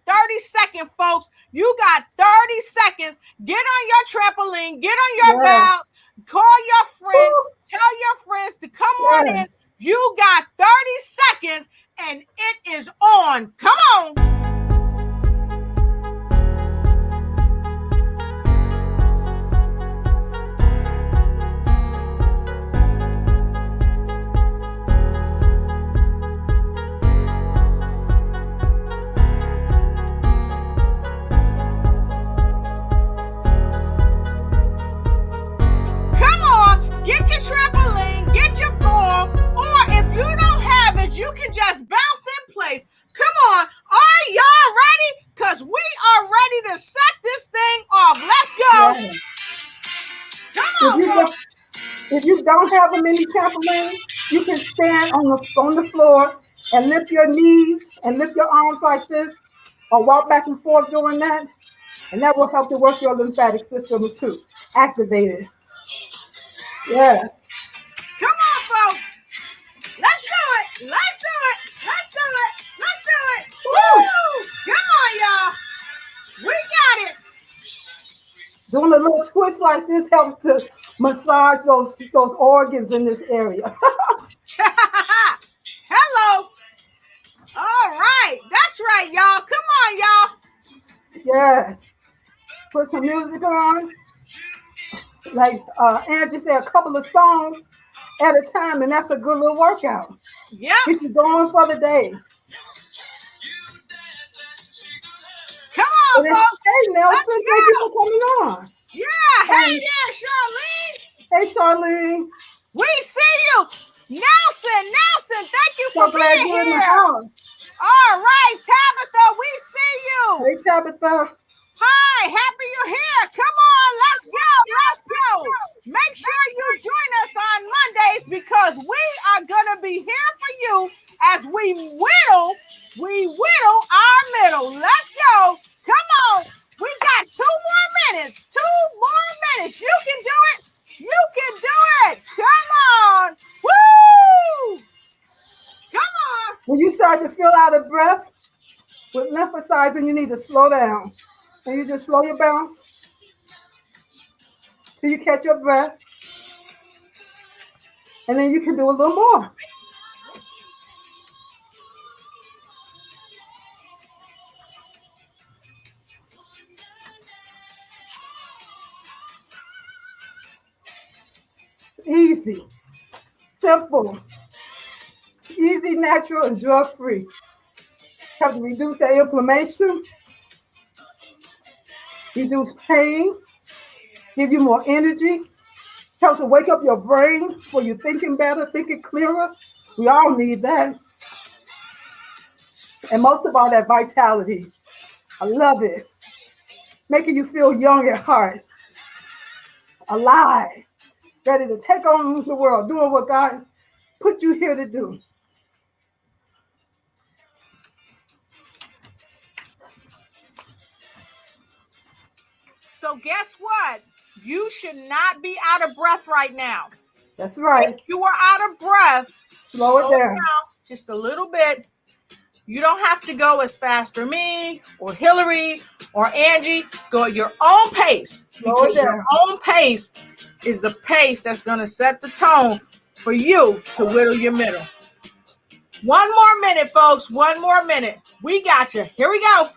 folks. You got 30 seconds. Get on your trampoline, get on your bounce, call your friend, tell your friends to come on in. You got 30 seconds and it is on. Come on. have a mini trampoline, you can stand on the floor and lift your knees and lift your arms like this, or walk back and forth doing that, and that will help to work your lymphatic system too. Activate it. Yes. Come on, folks. Let's do it. Let's do it. Let's do it. Let's do it. Woo! Woo! Come on, y'all. We got it. Doing a little twist like this helps to massage those organs in this area. Hello. All right. That's right, y'all. Come on, y'all. Yes. Put some music on. Like Angie said, a couple of songs at a time, and that's a good little workout. Yep. Keep you going for the day. Come on, Hey, folks. Nelson, thank you for coming on. Yeah. Hey there, Charlene. Hey, Charlene. We see you. Nelson, thank you for So glad being you're in the here. house. All right, Tabitha, we see you. Hey, Tabitha. Hi, happy you're here. Come on, let's go. Let's go. Make sure you join us on Mondays because we are going to be here for you as we whittle our middle. Let's go. Come on. We got 2 more minutes. 2 more minutes. You can do it. You can do it. Come on. Woo! Come on. When you start to feel out of breath with lymphocytes, you need to slow down. And you just slow your bounce till you catch your breath. And then you can do a little more. Easy, simple, easy, natural, and drug-free. Help to reduce that inflammation, reduce pain, give you more energy, helps to wake up your brain for you thinking better, thinking clearer. We all need that. And most of all, that vitality. I love it. Making you feel young at heart, alive, ready to take on the world, doing what God put you here to do. So guess what? You should not be out of breath right now. That's right. If you are out of breath, Slow it down just a little bit. You don't have to go as fast or me or Hillary or Angie. Go at your own pace. Slow it down. Your own pace is the pace that's going to set the tone for you to whittle your middle. 1 more minute, folks. 1 more minute. We got you. Here we go.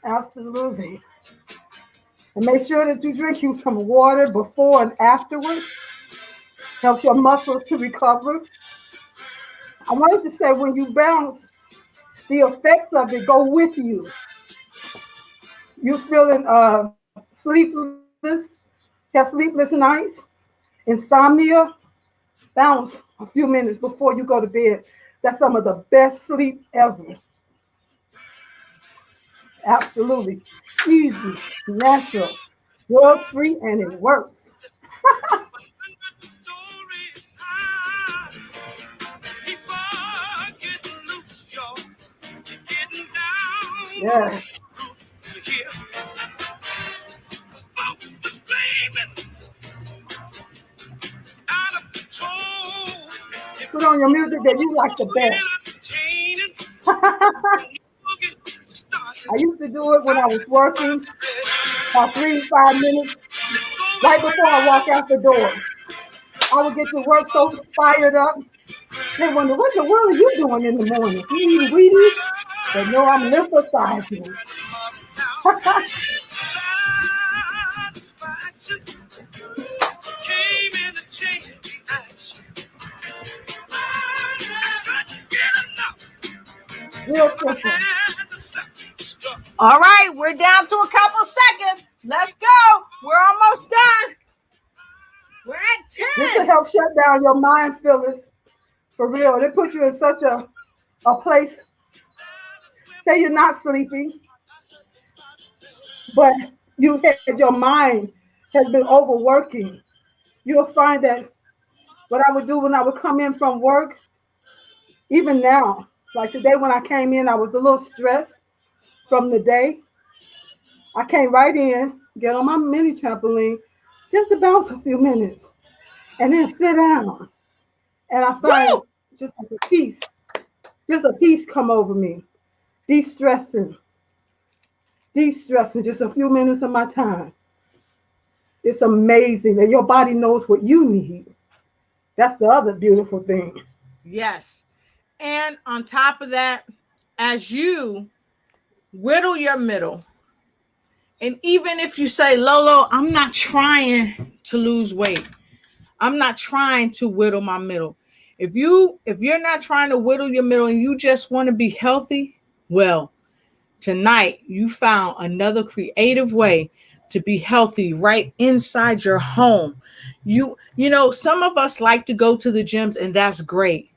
Absolutely. And make sure that you drink you some water before and afterwards. Helps your muscles to recover. I wanted to say when you bounce, the effects of it go with you. You're feeling sleepless, have sleepless nights, insomnia. Bounce a few minutes before you go to bed. That's some of the best sleep ever. Absolutely. Easy, natural, drug-free, and it works. Yeah. Put on your music that you like the best. I used to do it when I was working, about 3 to 5 minutes, right before I walk out the door. I would get to work so fired up. They wonder, what in the world are you doing in the morning? You eating Wheaties? But no, I'm lymphocyzing. Real simple. All right, we're down to a couple seconds. Let's go. We're almost done. We're at 10. This will help shut down your mind, Phyllis. For real. It puts you in such a place. Say you're not sleeping, but you had your mind has been overworking. You'll find that what I would do when I would come in from work, even now, like today when I came in, I was a little stressed from the day. I came right in, get on my mini trampoline, just to bounce a few minutes, and then sit down. And I find Woo! just like just a peace come over me, de-stressing, de-stressing, just a few minutes of my time. It's amazing that your body knows what you need. That's the other beautiful thing. Yes. And on top of that, as you whittle your middle, and even if you say, Lolo, I'm not trying to lose weight, I'm not trying to whittle my middle. If you're not trying to whittle your middle and you just want to be healthy, well, tonight you found another creative way to be healthy right inside your home. You know, some of us like to go to the gyms, and that's great.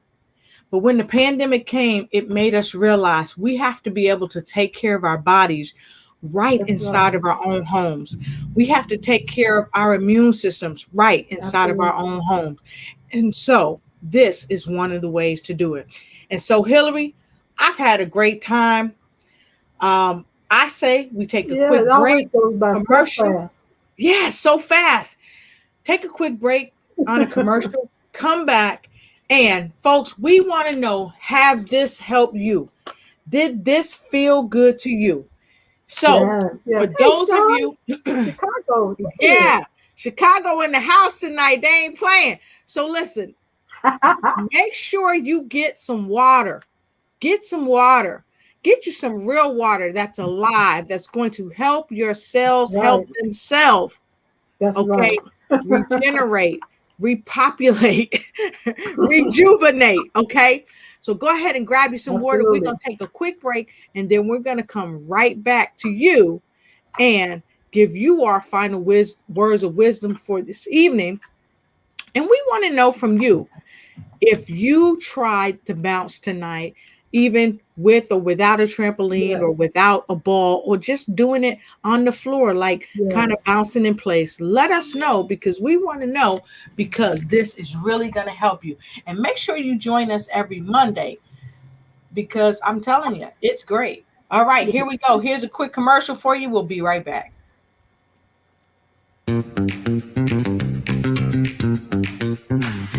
But when the pandemic came, it made us realize we have to be able to take care of our bodies right That's right. inside of our own homes. We have to take care of our immune systems right inside of our Absolutely. own homes. And so this is one of the ways to do it. And so, Hillary, I've had a great time. I say we take a Yeah, quick it always break, goes by so commercial. fast. Yeah, so fast. Take a quick break on a commercial, come back, and folks, we want to know, have this helped you? Did this feel good to you? So, Yes, for yes. Hey, those of Sean, you, Chicago is here. yeah, Chicago in the house tonight, they ain't playing. So, listen, make sure you get some water. Get some water. Get you some real water that's alive, that's going to help your That's cells right. help themselves. That's right. Okay, regenerate, repopulate, rejuvenate. Okay, so go ahead and grab you some water. We're Absolutely. going to take a quick break, and then we're going to come right back to you and give you our final words of wisdom for this evening. And we want to know from you, if you tried to bounce tonight, even with or without a trampoline or Yes, without a ball, or just doing it on the floor, like kind of yes. bouncing in place, let us know, because we want to know, because this is really going to help you. And make sure you join us every Monday, because I'm telling you, it's great. All right, here we go. Here's a quick commercial for you. We'll be right back.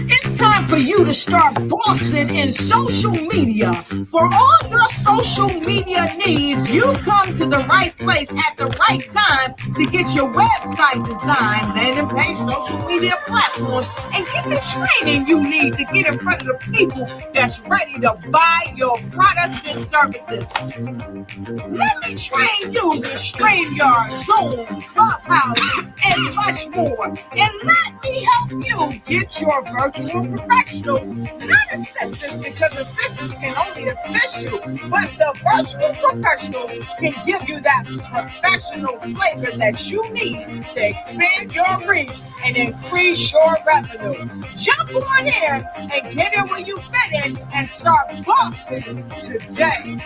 It's time for you to start bossing in social media. For all your social media needs, you've come to the right place at the right time to get your website designed, landing page, social media platforms, and get the training you need to get in front of the people that's ready to buy your products and services. Let me train you in StreamYard, Zoom, Clubhouse, and much more. And let me help you get your virtual professionals, not assistants, because assistants can only assist you, but the virtual professionals can give you that professional flavor that you need to expand your reach and increase your revenue. Jump on in and get in where you fit in and start boxing today.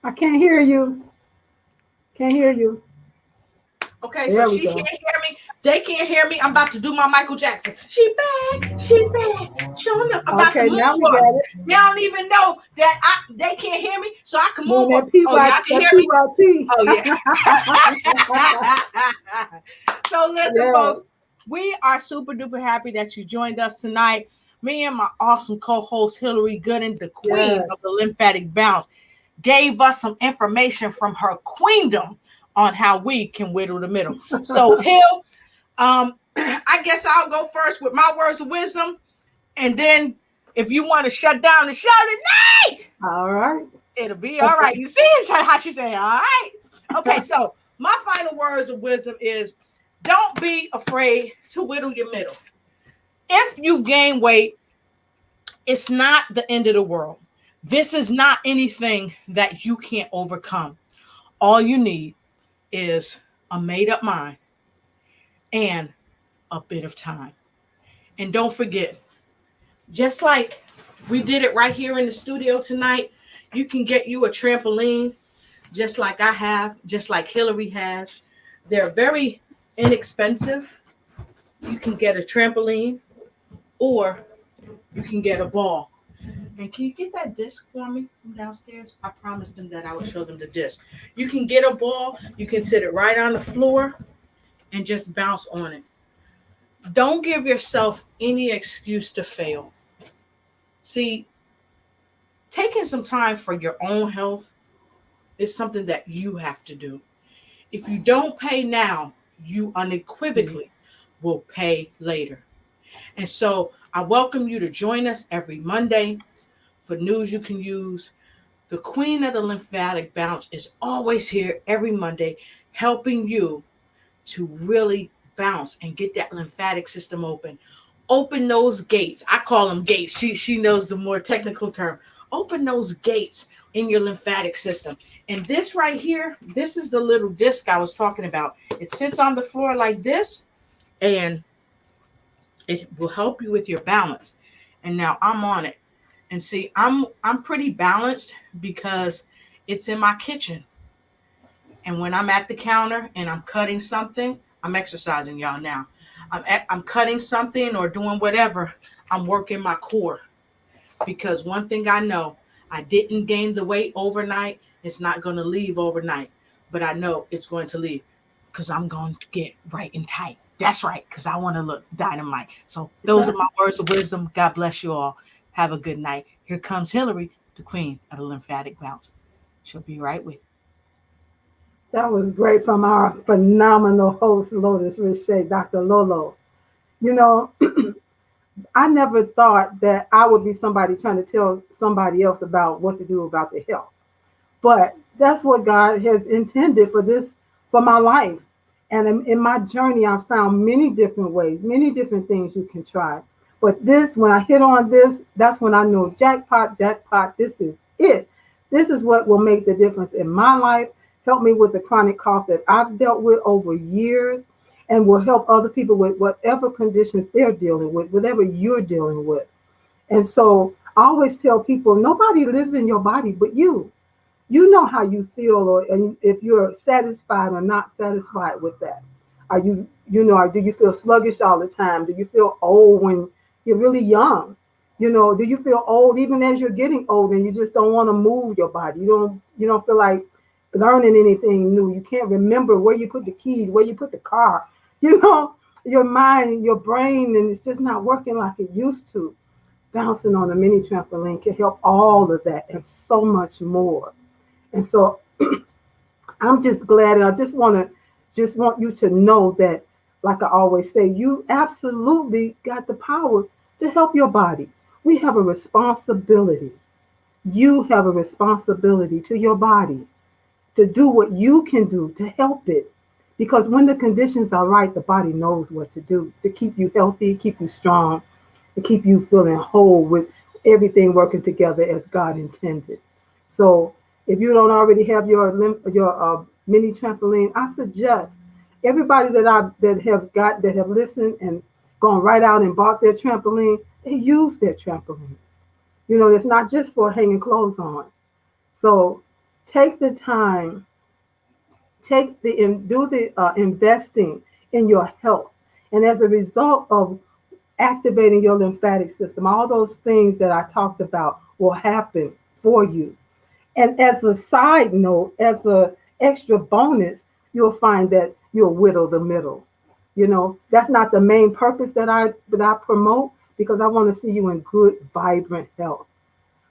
I can't hear you. Can't hear you. Okay, so There we she go. can't hear me. They can't hear me. I'm about to do my Michael Jackson. She back. She back. Showing up. I'm about to Okay, now we moonwalk. got it. They don't even know that they can't hear me, so I can Doing moonwalk. that Oh, y'all can hear me? PYT. Oh, yeah. So listen, Yeah. folks, we are super duper happy that you joined us tonight. Me and my awesome co-host Hillary Gooden, the queen Yes. of the lymphatic bounce, gave us some information from her queendom on how we can whittle the middle. So, Hill, I guess I'll go first with my words of wisdom, and then if you want to shut down the show tonight, All right. it'll be all right. You see how she say, all right? Okay, so my final words of wisdom is, don't be afraid to whittle your middle. If you gain weight, it's not the end of the world. This is not anything that you can't overcome. All you need is a made up mind and a bit of time. And don't forget, just like we did it right here in the studio tonight, you can get you a trampoline, just like I have, just like Hillary has. They're very inexpensive. You can get a trampoline or you can get a ball. And can you get that disc for me from downstairs? I promised them that I would show them the disc. You can get a ball, you can sit it right on the floor and just bounce on it. Don't give yourself any excuse to fail. See, taking some time for your own health is something that you have to do. If you don't pay now, you unequivocally will pay later. And so I welcome you to join us every Monday for news you can use. The queen of the lymphatic bounce is always here every Monday, helping you to really bounce and get that lymphatic system open. Open those gates. I call them gates. She knows the more technical term. Open those gates in your lymphatic system. And this right here, this is the little disc I was talking about. It sits on the floor like this, and it will help you with your balance. And now I'm on it. And see, I'm pretty balanced because it's in my kitchen. And when I'm at the counter and I'm cutting something, I'm exercising, y'all, now. I'm cutting something or doing whatever, I'm working my core. Because one thing I know, I didn't gain the weight overnight. It's not going to leave overnight. But I know it's going to leave because I'm going to get right and tight. That's right, because I want to look dynamite. So those are my words of wisdom. God bless you all. Have a good night. Here comes Hillary, the queen of the lymphatic bounce. She'll be right with you. That was great from our phenomenal host, Lotus Richey, Dr. Lolo. You know, I never thought that I would be somebody trying to tell somebody else about what to do about their health. But that's what God has intended for this, for my life. And in my journey, I found many different ways, many different things you can try. But this, when I hit on this, that's when I know jackpot, jackpot, this is it. This is what will make the difference in my life, help me with the chronic cough that I've dealt with over years, and will help other people with whatever conditions they're dealing with, whatever you're dealing with. And so I always tell people, nobody lives in your body but you. You know how you feel, or and if you're satisfied or not satisfied with that. Are you, do you feel sluggish all the time? Do you feel old when you're really young? Do you feel old even as you're getting old and you just don't want to move your body? You don't feel like learning anything new. You can't remember where you put the keys, where you put the car. Your mind, your brain, and it's just not working like it used to. Bouncing on a mini trampoline can help all of that and so much more. And so I'm just glad, and I just want you to know that, like I always say, you absolutely got the power to help your body. We have a responsibility. You have a responsibility to your body to do what you can do to help it. Because when the conditions are right, the body knows what to do to keep you healthy, keep you strong, and keep you feeling whole with everything working together as God intended. So if you don't already have your mini trampoline, I suggest everybody that have listened and gone right out and bought their trampoline, they use their trampolines. It's not just for hanging clothes on. So take the time, do the investing in your health. And as a result of activating your lymphatic system, all those things that I talked about will happen for you. And as a side note, as an extra bonus, you'll find that you'll whittle the middle. That's not the main purpose that I promote, because I want to see you in good, vibrant health.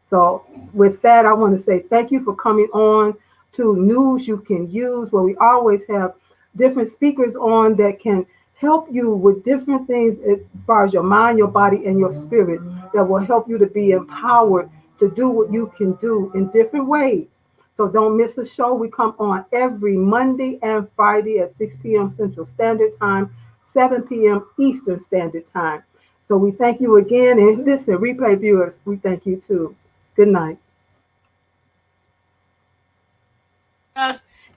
So with that, I want to say thank you for coming on to News You Can Use, where we always have different speakers on that can help you with different things as far as your mind, your body, and your spirit, that will help you to be empowered to do what you can do in different ways. So don't miss a show. We come on every Monday and Friday at 6 p.m. Central Standard Time, 7 p.m. Eastern Standard Time. So we thank you again. And listen, replay viewers, we thank you too. Good night.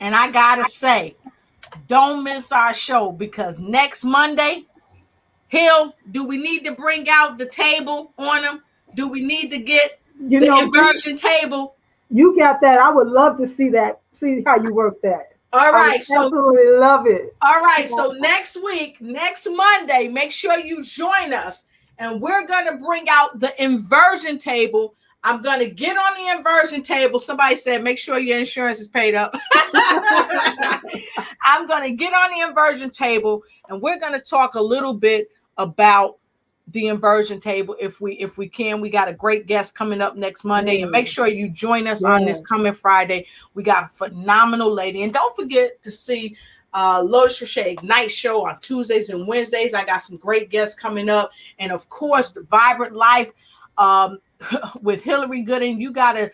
And I gotta say, don't miss our show, because next Monday, Hill, do we need to bring out the table on them? Do we need to get You the know, inversion table? you got that. I would love to see that. See how you work that. All I would right, so absolutely love it. all right, so next week, next Monday, make sure you join us, and we're gonna bring out the inversion table. I'm gonna get on the inversion table. Somebody said, make sure your insurance is paid up. I'm gonna get on the inversion table, and we're gonna talk a little bit about the inversion table if we can. We got a great guest coming up next Monday, and make sure you join us on this coming Friday. We got a phenomenal lady, and don't forget to see Lotus Crochet Ignite show on Tuesdays and Wednesdays. I got some great guests coming up, and of course the Vibrant Life with Hillary Gooden. You gotta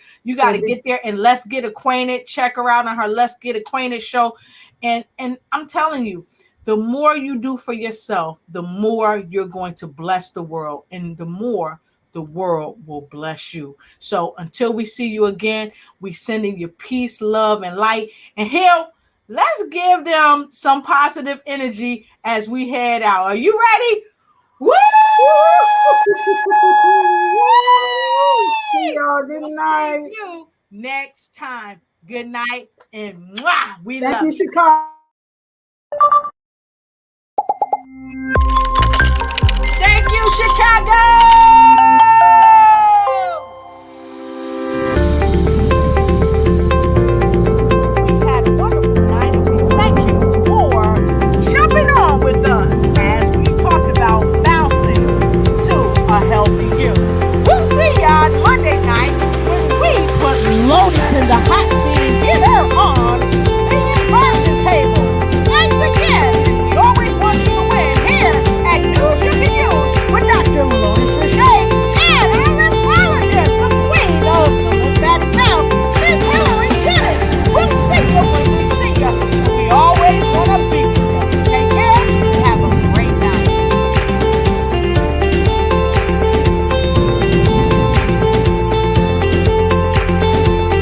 get there, and let's get acquainted. Check her out on her Let's Get Acquainted show, and I'm telling you, the more you do for yourself, the more you're going to bless the world, and the more the world will bless you. So until we see you again, we sending you peace, love, and light. And Hill, let's give them some positive energy as we head out. Are you ready? Woo! See y'all. Good night. See you next time. Good night, and mwah, we Thank love you, you. Chicago.